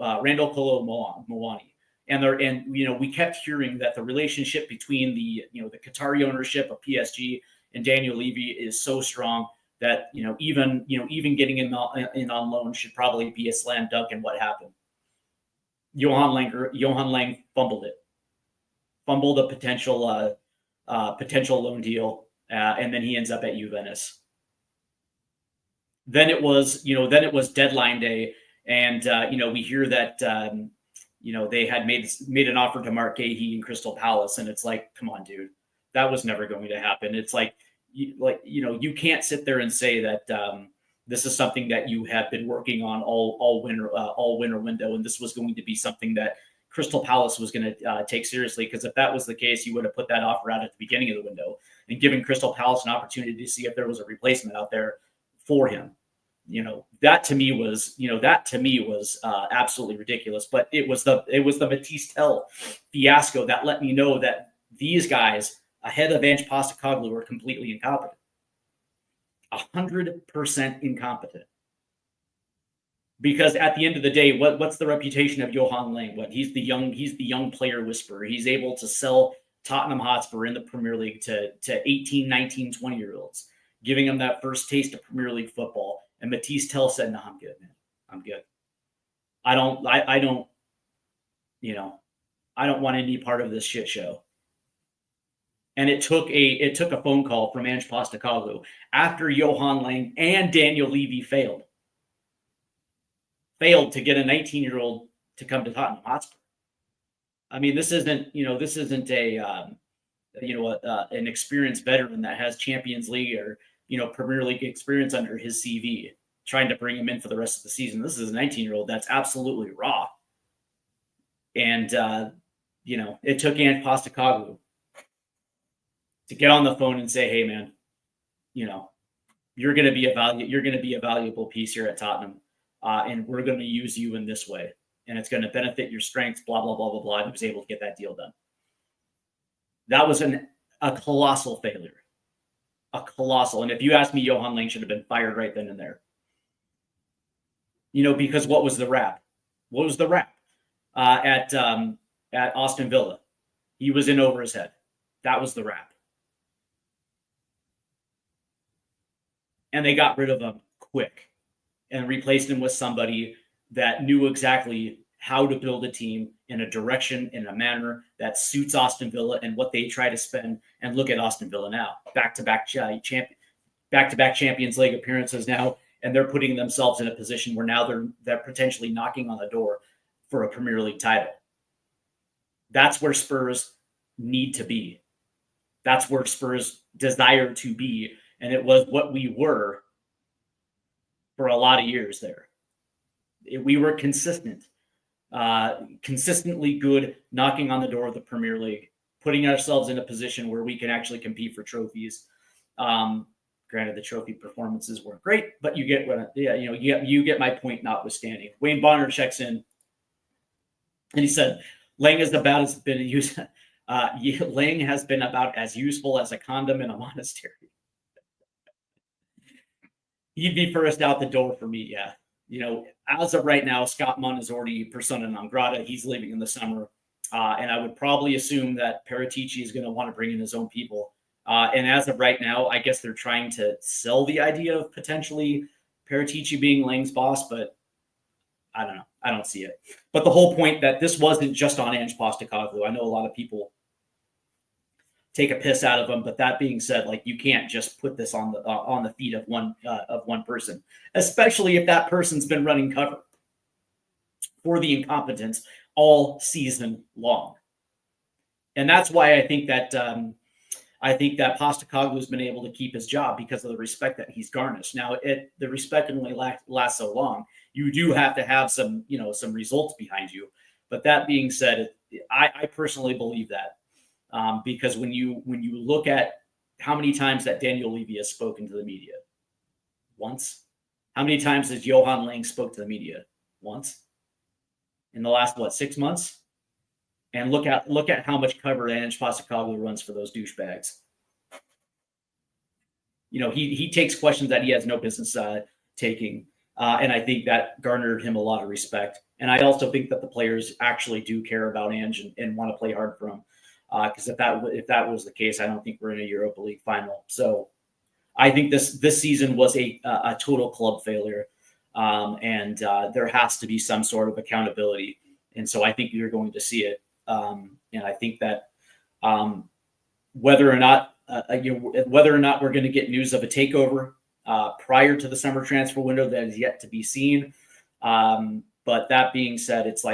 Moani. And we kept hearing that the relationship between the Qatari ownership of PSG and Daniel Levy is so strong that even getting in on loan should probably be a slam dunk. And what happened? Johan Lang fumbled a potential loan deal, and then he ends up at Juventus. Then it was deadline day, and we hear that they had made an offer to Mark Gahey and Crystal Palace, and it's like, come on, dude, that was never going to happen. It's you can't sit there and say that this is something that you have been working on all winter window, and this was going to be something that Crystal Palace was going to take seriously. Because if that was the case, you would have put that offer out at the beginning of the window and given Crystal Palace an opportunity to see if there was a replacement out there for him. That to me was absolutely ridiculous. But it was the Matisse Tell fiasco that let me know that these guys ahead of Ange Postecoglou were completely incompetent. 100% incompetent. Because at the end of the day, what's the reputation of Johan Lang? He's the young player whisperer. He's able to sell Tottenham Hotspur in the Premier League to 18, 19, 20-year-olds, giving them that first taste of Premier League football. And Matisse Tell said, "No, I'm good, man. I'm good. I don't you know, I don't want any part of this shit show." And it took a phone call from Ange Postecoglou after Johan Lang and Daniel Levy failed to get a 19-year-old to come to Tottenham Hotspur. I mean, this isn't an experienced veteran that has Champions League or Premier League experience under his CV, trying to bring him in for the rest of the season. This is a 19-year-old that's absolutely raw, and it took Ange Postecoglou to get on the phone and say, "Hey, man, you're going to be a valuable piece here at Tottenham, and we're going to use you in this way, and it's going to benefit your strengths." Blah blah blah blah blah. And he was able to get that deal done. That was a colossal failure, And if you ask me, Johan Lang should have been fired right then and there. Because what was the rap? What was the rap at Aston Villa? He was in over his head. That was the rap. And they got rid of him quick and replaced him with somebody that knew exactly how to build a team in a direction, in a manner that suits Aston Villa and what they try to spend. And look at Aston Villa now, back-to-back Champions League appearances now, and they're putting themselves in a position where now they're potentially knocking on the door for a Premier League title. That's where Spurs need to be. That's where Spurs desire to be, and it was what we were for a lot of years there. We were consistently good, knocking on the door of the Premier League, putting ourselves in a position where we can actually compete for trophies. Granted, the trophy performances weren't great, but you get my point. Notwithstanding, Wayne Bonner checks in, and he said, "Lang has about as useful as a condom in a monastery." He'd be first out the door for me, yeah. As of right now, Scott Munn is already persona non grata. He's leaving in the summer. And I would probably assume that Paratici is going to want to bring in his own people. And as of right now, I guess they're trying to sell the idea of potentially Paratici being Lang's boss, but I don't know. I don't see it. But the whole point that this wasn't just on Ange Postecoglou. I know a lot of people take a piss out of him, but that being said, you can't just put this on the feet of one person, especially if that person's been running cover for the incompetence all season long. And that's why I think that Postecoglou has been able to keep his job, because of the respect that he's garnished. Now, the respect only lasts so long. You do have to have some results behind you. But that being said, I personally believe that. Because when you look at how many times that Daniel Levy has spoken to the media, once. How many times has Johan Lang spoke to the media? Once. In the last 6 months? And look at how much cover Ange Postecoglou runs for those douchebags. He takes questions that he has no business taking, and I think that garnered him a lot of respect. And I also think that the players actually do care about Ange and want to play hard for him. Because if that was the case, I don't think we're in a Europa League final. So I think this season was a total club failure, and there has to be some sort of accountability. And so I think you're going to see it. And I think that whether or not we're going to get news of a takeover prior to the summer transfer window, that is yet to be seen. But that being said, it's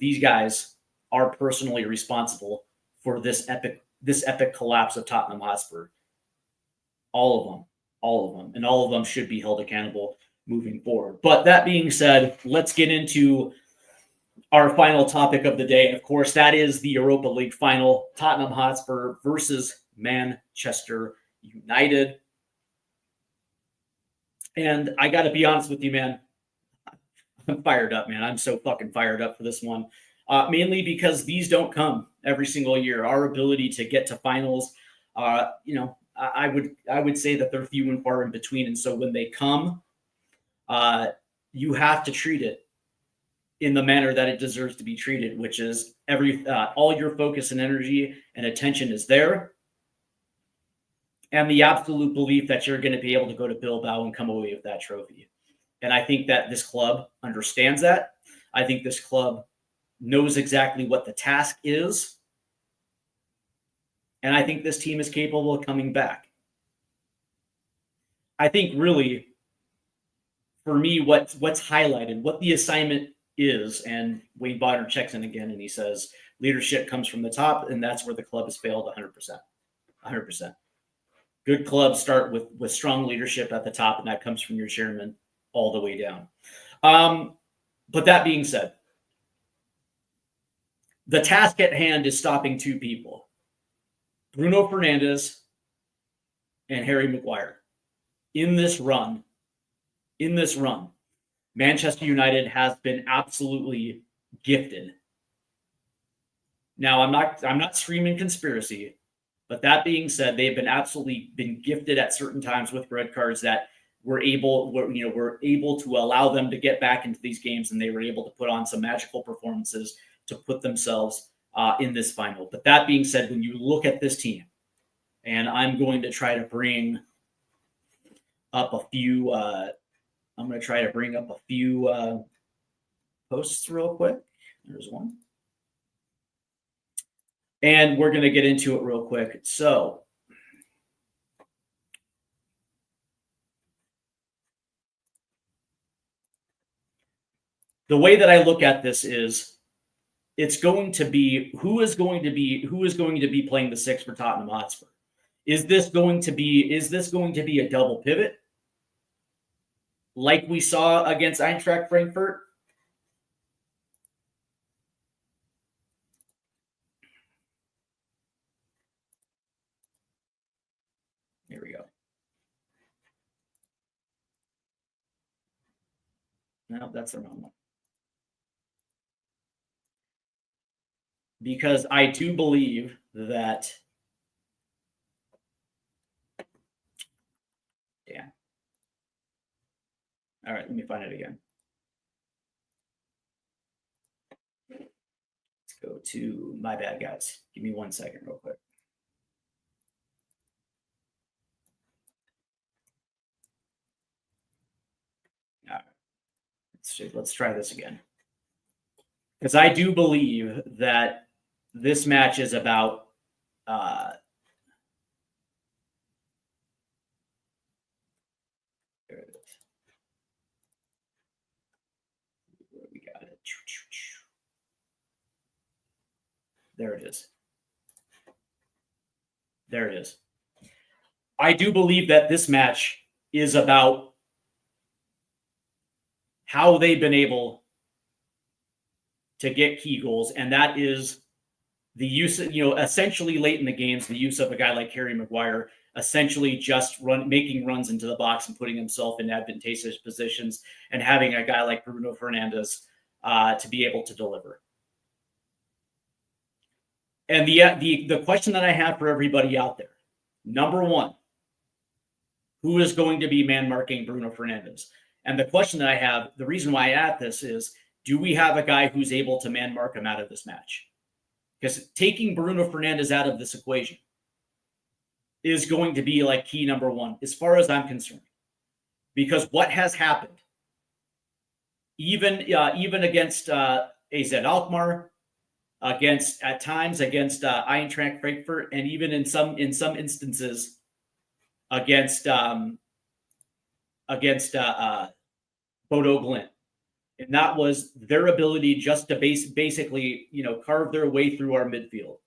these guys are personally responsible for this epic collapse of Tottenham Hotspur. All of them, and all of them should be held accountable moving forward. But that being said, let's get into our final topic of the day. And of course, that is the Europa League Final, Tottenham Hotspur versus Manchester United. And I got to be honest with you, man. I'm fired up, man. I'm so fucking fired up for this one. Mainly because these don't come every single year. Our ability to get to finals, I would say that they're few and far in between. And so when they come, you have to treat it in the manner that it deserves to be treated, which is all your focus and energy and attention is there. and the absolute belief that you're going to be able to go to Bilbao and come away with that trophy. And I think that this club understands that. I think this club knows exactly what the task is. And I think this team is capable of coming back. I think really, for me, what's highlighted, what the assignment is, and Wayne Bonner checks in again and he says, leadership comes from the top, and that's where the club has failed 100%. 100%. Good clubs start with strong leadership at the top, and that comes from your chairman all the way down. But that being said, the task at hand is stopping two people, Bruno Fernandes and Harry Maguire. In this run, Manchester United has been absolutely gifted. Now, I'm not screaming conspiracy, but that being said, they've been absolutely been gifted at certain times with red cards that were able to allow them to get back into these games, and they were able to put on some magical performances to put themselves in this final. But that being said, when you look at this team, and I'm going to try to bring up a few. I'm going to try to bring up a few posts real quick. There's one. And we're going to get into it real quick. So, the way that I look at this is it's going to be who is going to be playing the six for Tottenham Hotspur. Is this going to be a double pivot like we saw against Eintracht Frankfurt? Here we go. No, that's the wrong one. Because I do believe that. Yeah. All right, let me find it again. Let's go to my bad, guys. Give me 1 second, real quick. All right, let's try this again. Because I do believe that this match is about there it is. We got it. There it is. There it is. I do believe that this match is about how they've been able to get key goals, and that is the use of, essentially late in the games, the use of a guy like Harry Maguire, essentially just making runs into the box and putting himself in advantageous positions, and having a guy like Bruno Fernandes to be able to deliver. And the question that I have for everybody out there, number one, who is going to be man marking Bruno Fernandes? And the question that I have, the reason why I add this is, do we have a guy who's able to man mark him out of this match? Because taking Bruno Fernandes out of this equation is going to be like key number one, as far as I'm concerned. Because what has happened, even against AZ Alkmaar, at times against Eintracht Frankfurt, and even in some instances against Bodo Glimt. And that was their ability just to basically, carve their way through our midfield.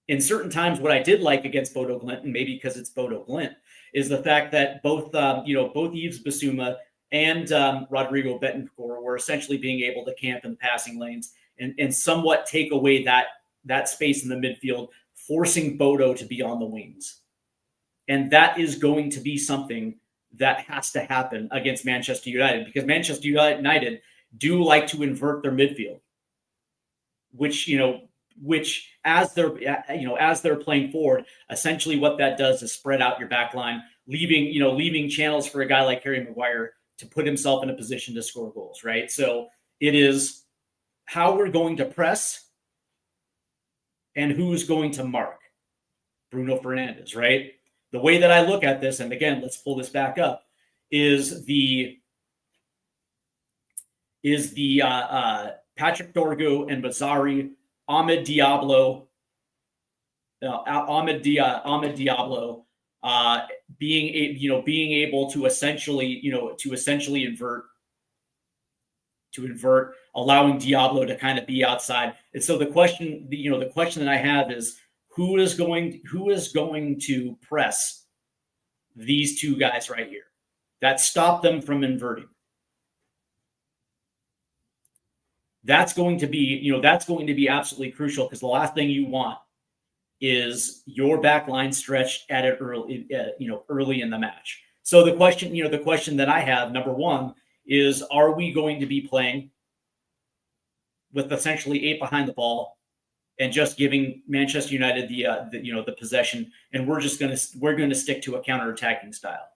In certain times, what I did like against Bodo Glimt, and maybe because it's Bodo Glimt, is the fact that both Yves Bissouma and Rodrigo Betancourt were essentially being able to camp in the passing lanes and somewhat take away that space in the midfield, forcing Bodo to be on the wings. And that is going to be something that has to happen against Manchester United, because Manchester United do like to invert their midfield, which as they're playing forward, essentially what that does is spread out your back line, leaving channels for a guy like Harry Maguire to put himself in a position to score goals, right? So it is how we're going to press and who's going to mark Bruno Fernandes, right? the way that I look at this, and again, let's pull this back up, is the Patrick Dorgu and Mazzari, Ahmed Diablo, being able to essentially invert, allowing Diablo to kind of be outside. And so the question that I have is who is going to press these two guys right here that stop them from inverting? That's going to be absolutely crucial, because the last thing you want is your back line stretched at it early in the match. So the question that I have, number one, is are we going to be playing with essentially 8 behind the ball and just giving Manchester United the possession, and we're going to stick to a counter-attacking style?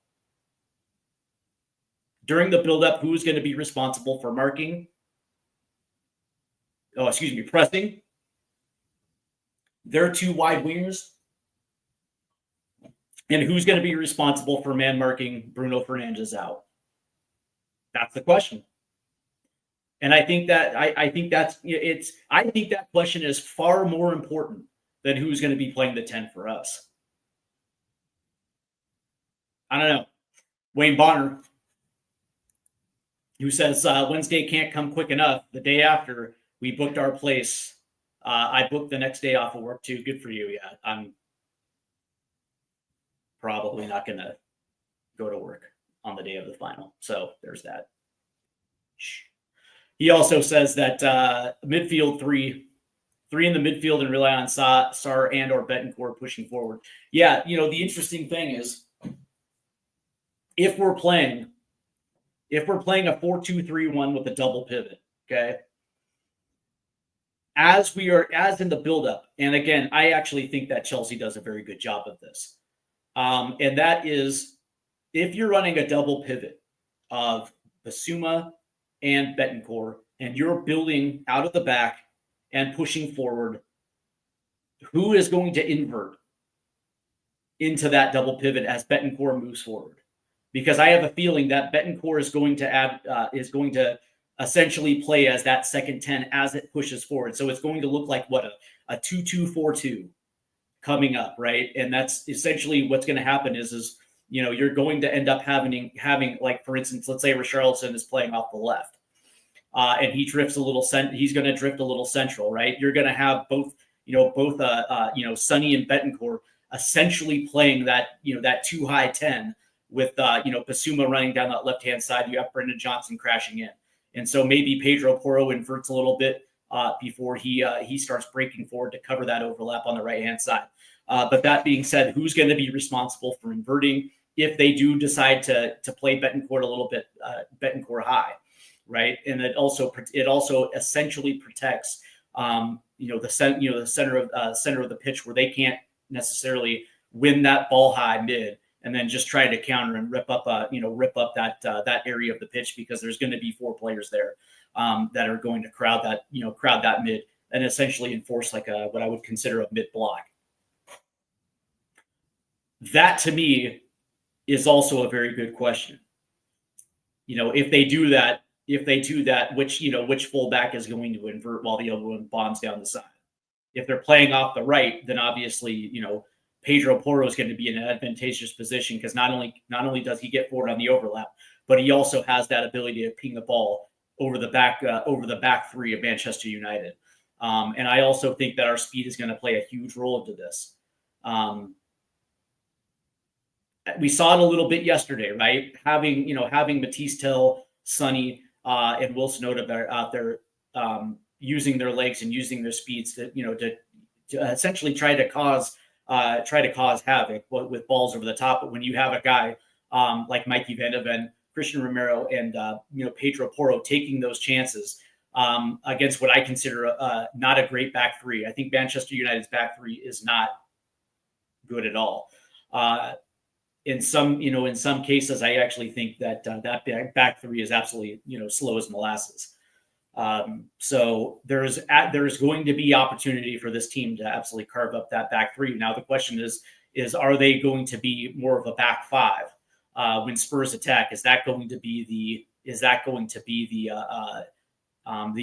During the build-up, who's going to be responsible for pressing their 2 wide wingers, and who's going to be responsible for man marking Bruno Fernandes out? That's the question. And I think that question is far more important than who's going to be playing the 10 for us. I don't know. Wayne Bonner, who says Wednesday can't come quick enough. The day after we booked our place, I booked the next day off of work too. Good for you. Yeah, I'm probably not going to go to work on the day of the final. So there's that. He also says that midfield three in the midfield and rely on Sar and or Betancourt pushing forward. Yeah, the interesting thing is if we're playing a 4-2-3-1 with a double pivot, okay? As in the buildup, and again, I actually think that Chelsea does a very good job of this. And that is, if you're running a double pivot of Basuma and Betancourt, and you're building out of the back and pushing forward, who is going to invert into that double pivot as Betancourt moves forward? Because I have a feeling that Betancourt is going to essentially play as that second 10 as it pushes forward. So it's going to look like a 2-2-4-2 coming up, right? And that's essentially what's going to happen is you're going to end up having like, for instance, let's say Richarlison is playing off the left, and he drifts a little. He's going to drift a little central, right? You're going to have both Sonny and Betancourt essentially playing that too high 10 with Basuma running down that left hand side. You have Brendan Johnson crashing in, and so maybe Pedro Porro inverts a little bit before he starts breaking forward to cover that overlap on the right hand side. But that being said, who's going to be responsible for inverting if they do decide to play Betancourt a little bit, Betancourt high, right? And it also essentially protects the center of the pitch, where they can't necessarily win that ball high mid and then just try to counter and rip up that area of the pitch, because there's going to be 4 players there that are going to crowd that mid and essentially enforce like what I would consider a mid block. That to me is also a very good question. If they do that, which fullback is going to invert while the other one bombs down the side? If they're playing off the right, then obviously, Pedro Porro is going to be in an advantageous position, because not only does he get forward on the overlap, but he also has that ability to ping the ball over the back 3 of Manchester United. And I also think that our speed is going to play a huge role into this. We saw it a little bit yesterday, right? Having Matisse Tell, Sonny, and Wilson Odegaard out there using their legs and using their speeds to essentially try to cause havoc with balls over the top. But when you have a guy like Mikey Van de Ven, Christian Romero, and Pedro Porro taking those chances against what I consider not a great back 3, I think Manchester United's back 3 is not good at all. In some cases, I actually think that that back 3 is absolutely slow as molasses. So there's going to be opportunity for this team to absolutely carve up that back 3. Now the question is is, are they going to be more of a back five when Spurs attack? Is that going to be the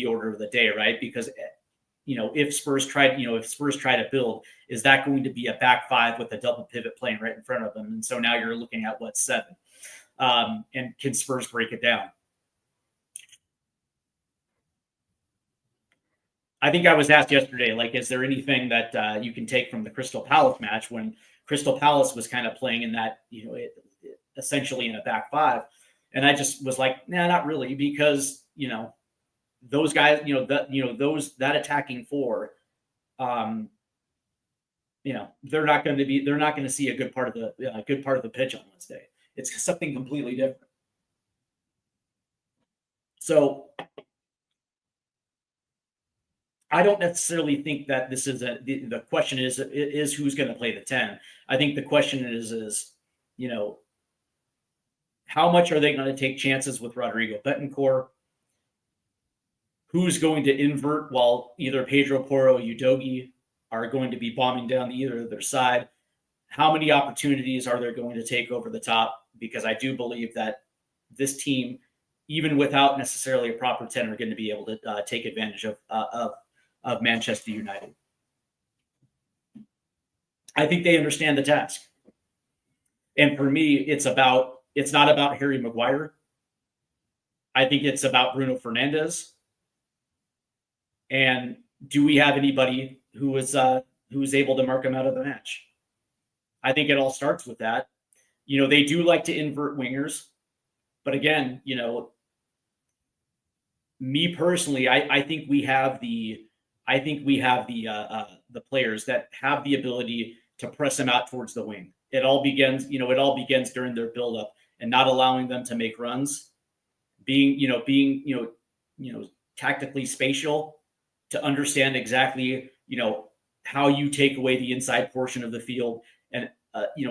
order of the day, right? Because if Spurs try to build, is that going to be a back five with a double pivot playing right in front of them? And so now you're looking at what, 7, and can Spurs break it down? I think I was asked yesterday, like, is there anything that you can take from the Crystal Palace match when Crystal Palace was kind of playing in that, essentially in a back five? And I just was like, nah, not really, because, those guys, that attacking four, they're not going to see a good part of the pitch on Wednesday. It's something completely different. So I don't necessarily think that this is the question is who's going to play the 10. I think the question is, how much are they going to take chances with Rodrigo Betancourt? Who's going to invert while either Pedro Porro or Udogie are going to be bombing down either of their side? How many opportunities are they going to take over the top? Because I do believe that this team, even without necessarily a proper 10, are going to be able to take advantage of Manchester United. I think they understand the task. And for me, it's not about Harry Maguire. I think it's about Bruno Fernandes. And do we have anybody who is able to mark him out of the match? I think it all starts with that. They do like to invert wingers, but again, me personally, I think we have the players that have the ability to press them out towards the wing. It all begins during their buildup and not allowing them to make runs, being tactically spatial, to understand exactly, how you take away the inside portion of the field, and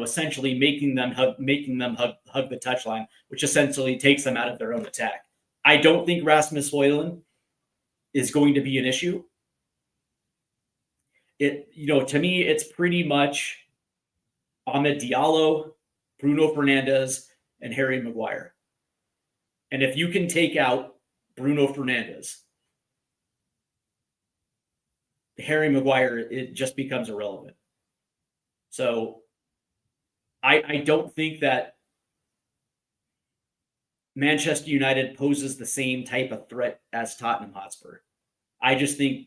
essentially making them hug the touchline, which essentially takes them out of their own attack. I don't think Rasmus Højlund is going to be an issue. To me, it's pretty much Ahmed Diallo, Bruno Fernandes, and Harry Maguire. And if you can take out Bruno Fernandes, Harry Maguire, it just becomes irrelevant. So I don't think that Manchester United poses the same type of threat as Tottenham Hotspur. I just think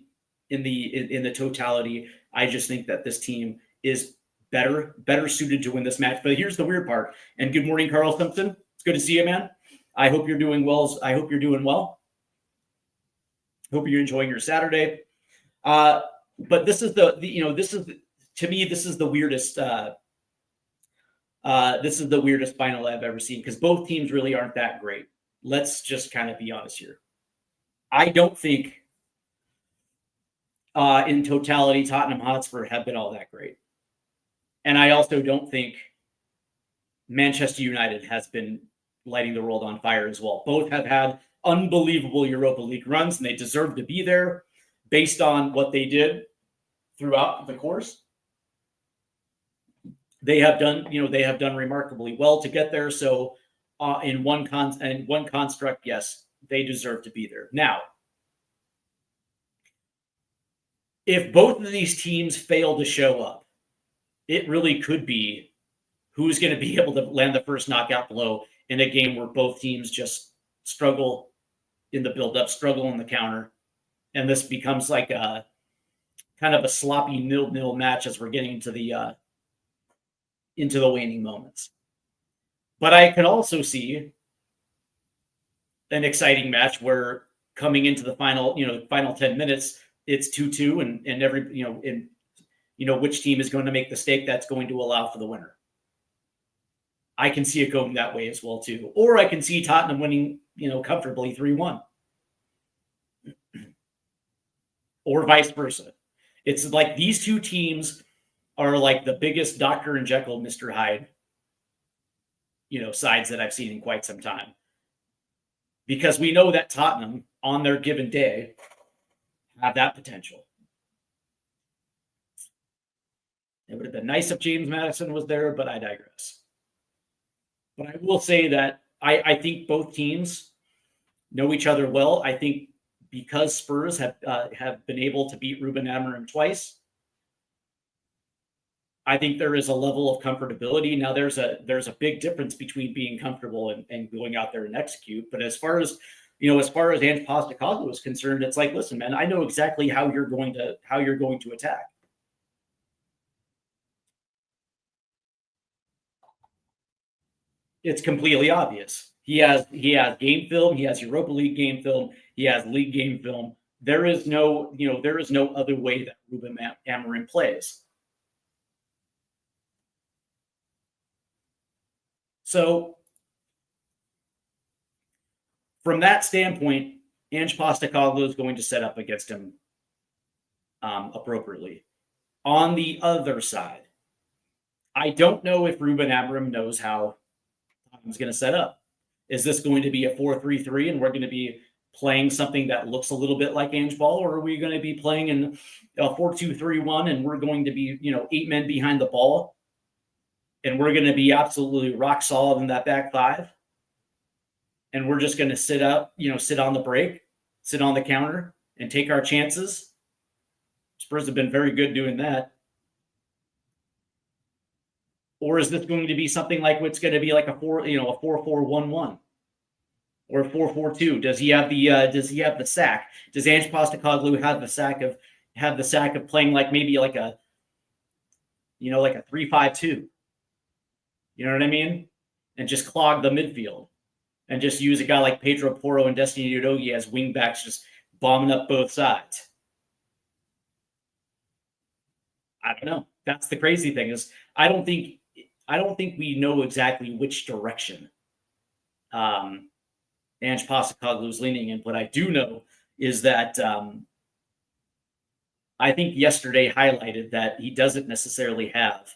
in the totality, I just think that this team is better suited to win this match. But here's the weird part. And good morning, Carl Simpson. It's good to see you, man. I hope you're doing well. Hope you're enjoying your Saturday. But this is to me, this is the weirdest. This is the weirdest final I've ever seen, because both teams really aren't that great. Let's just kind of be honest here. I don't think in totality Tottenham Hotspur have been all that great. And I also don't think Manchester United has been lighting the world on fire as well. Both have had unbelievable Europa League runs, and they deserve to be there based on what they did throughout the course. They have done remarkably well to get there. So in one construct, yes, they deserve to be there. Now, if both of these teams fail to show up, it really could be who's going to be able to land the first knockout blow in a game where both teams just struggle in the build-up, struggle in the counter, and this becomes like a kind of a sloppy 0-0 match as we're getting into the waning moments. But I can also see an exciting match where coming into the final 10 minutes, it's 2-2, and every which team is going to make the stake that's going to allow for the winner. I can see it going that way as well too. Or I can see Tottenham winning, comfortably 3-1. Or vice versa. It's like these two teams are like the biggest Dr. and Jekyll, Mr. Hyde, sides that I've seen in quite some time. Because we know that Tottenham, on their given day, have that potential. would have been nice if James Madison was there, but I digress. But I will say that I think both teams know each other well. I think because Spurs have been able to beat Ruben Amorim twice, I think there is a level of comfortability. Now there's a big difference between being comfortable and going out there and execute. But as far as Ange Postecoglou is concerned, it's like, listen, man, I know exactly how you're going to attack. It's completely obvious. He has game film, he has Europa League game film, he has league game film. There is no other way that Ruben Amorim plays. So from that standpoint, Ange Postecoglou is going to set up against him appropriately. On the other side, I don't know if Ruben Amorim knows how he's going to set up. Is this going to be a 4-3-3 and we're going to be playing something that looks a little bit like Ange ball, or are we going to be playing in a 4-2-3-1 and we're going to be 8 men behind the ball and we're going to be absolutely rock solid in that back five? And we're just going to sit on the break, sit on the counter, and take our chances. Spurs have been very good doing that. Or is this going to be something like what's going to be like a 4-4-1-1 or a 4-4-2? Does he have the sack? Does Ange Postecoglou have the sack of playing like maybe like a 3-5-2? You know what I mean? And just clog the midfield. And just use a guy like Pedro Porro and Destiny Udogie as wingbacks, just bombing up both sides. I don't know. That's the crazy thing is I don't think we know exactly which direction Ange Postecoglou is leaning in. What I do know is that I think yesterday highlighted that he doesn't necessarily have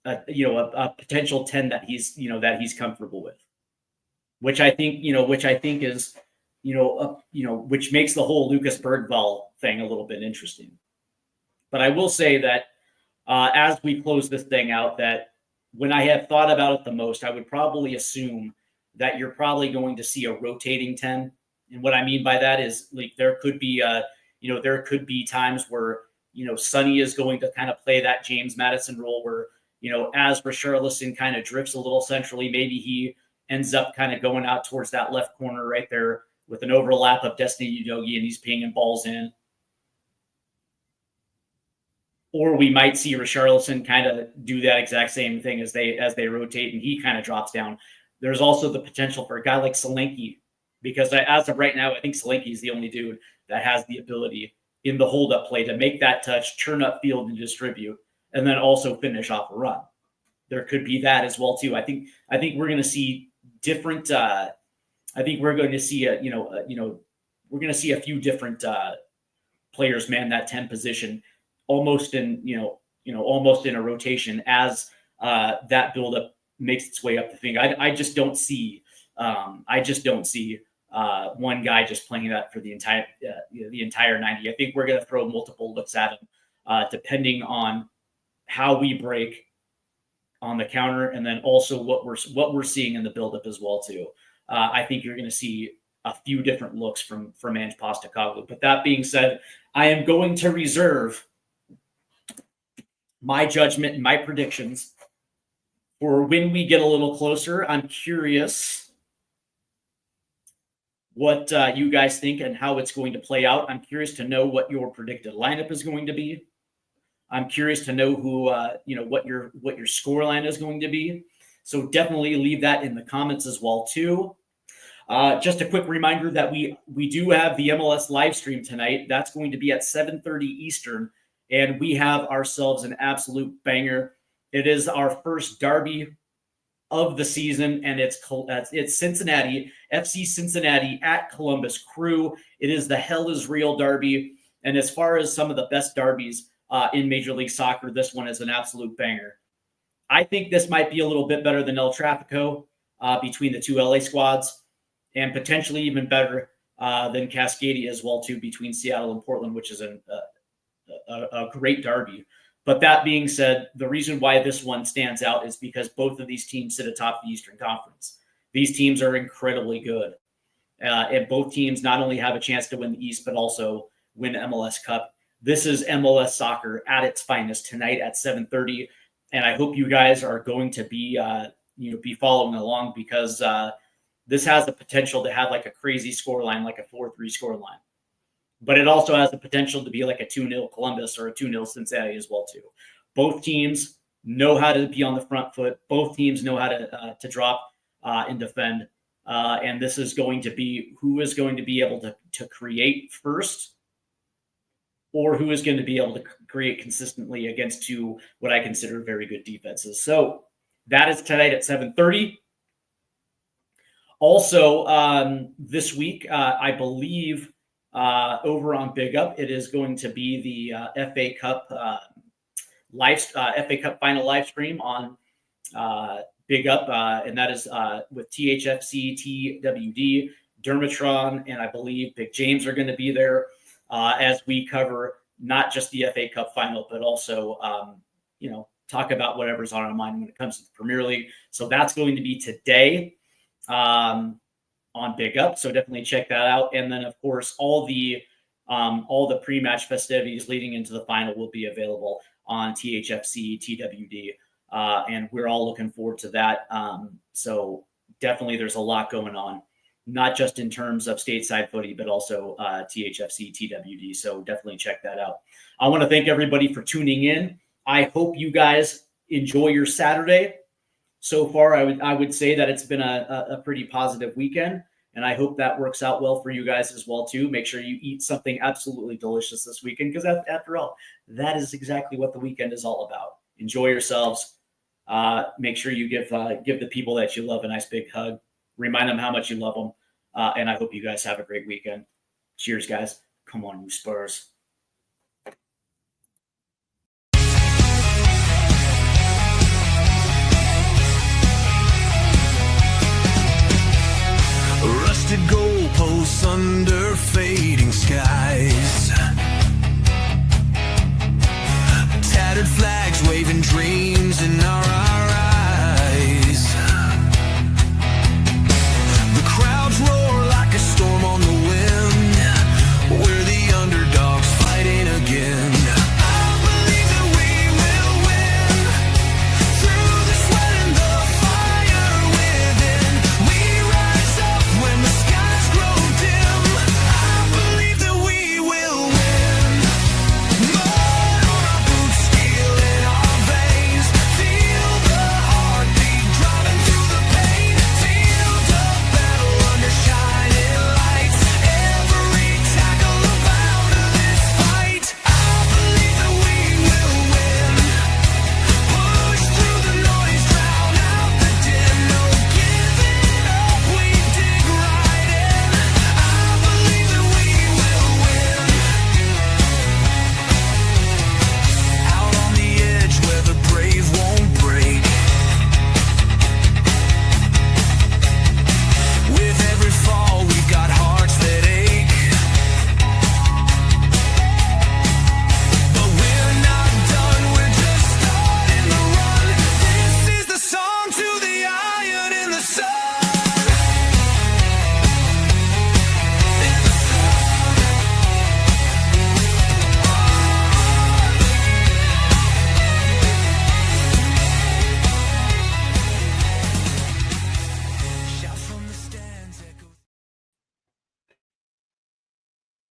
a potential 10 that he's comfortable with, which I think is which makes the whole Lucas Bergvall thing a little bit interesting. But I will say that as we close this thing out, that when I have thought about it the most, I would probably assume that you're probably going to see a rotating 10. And what I mean by that is like there could be times where Sonny is going to kind of play that James Madison role where as Richarlison kind of drifts a little centrally, maybe he ends up kind of going out towards that left corner right there with an overlap of Destiny Udogie and he's pinging balls in. Or we might see Richarlison kind of do that exact same thing as they rotate and he kind of drops down. There's also the potential for a guy like Solanke, because as of right now, I think Solanke is the only dude that has the ability in the hold-up play to make that touch, turn up field and distribute, and then also finish off a run. There could be that as well too. I think we're going to see different. I think we're going to see we're going to see a few different players man that 10 position, almost in a rotation as that buildup makes its way up the thing. I just don't see. One guy just playing that for the entire 90. I think we're going to throw multiple looks at him, depending on how we break on the counter, and then also what we're seeing in the buildup as well too. I think you're going to see a few different looks from Ange Postecoglou. But that being said, I am going to reserve my judgment and my predictions for when we get a little closer. I'm curious what you guys think and how it's going to play out. I'm curious to know what your predicted lineup is going to be. I'm curious to know who, what your scoreline is going to be. So definitely leave that in the comments as well too. Just a quick reminder that we do have the MLS live stream tonight. That's going to be at 7:30 Eastern, and we have ourselves an absolute banger. It is our first derby of the season, and it's Cincinnati, FC Cincinnati at Columbus Crew. It is the Hell is Real derby, and as far as some of the best derbies in Major League Soccer, this one is an absolute banger. I think this might be a little bit better than El Trafico between the two LA squads, and potentially even better than Cascadia as well too between Seattle and Portland, which is a a great derby. But that being said, the reason why this one stands out is because both of these teams sit atop the Eastern Conference. These teams are incredibly good. And both teams not only have a chance to win the East, but also win MLS Cup. This is MLS soccer at its finest tonight at 7:30. And I hope you guys are going to be following along, because this has the potential to have like a crazy scoreline, like a 4-3 scoreline. But it also has the potential to be like a 2-0 Columbus or a 2-0 Cincinnati as well too. Both teams know how to be on the front foot. Both teams know how to drop and defend. And this is going to be who is going to be able to create first, or who is going to be able to create consistently against two what I consider very good defenses. So that is tonight at 7:30. Also, this week, I believe over on Big Up, it is going to be the FA Cup FA Cup final live stream on Big Up, and that is with THFC, TWD, Dermatron, and I believe Big James are going to be there as we cover not just the FA Cup final, but also talk about whatever's on our mind when it comes to the Premier League. So that's going to be today on Big Up. So definitely check that out. And then of course, all the pre-match festivities leading into the final will be available on THFC, TWD. And we're all looking forward to that. So definitely there's a lot going on, not just in terms of stateside footy, but also THFC, TWD. So definitely check that out. I want to thank everybody for tuning in. I hope you guys enjoy your Saturday. So far, I would say that it's been a pretty positive weekend, and I hope that works out well for you guys as well too. Make sure you eat something absolutely delicious this weekend, because after all, that is exactly what the weekend is all about. Enjoy yourselves. Make sure you give the people that you love a nice big hug. Remind them how much you love them, and I hope you guys have a great weekend. Cheers, guys. Come on, you Spurs. Rusted goalposts under fading skies.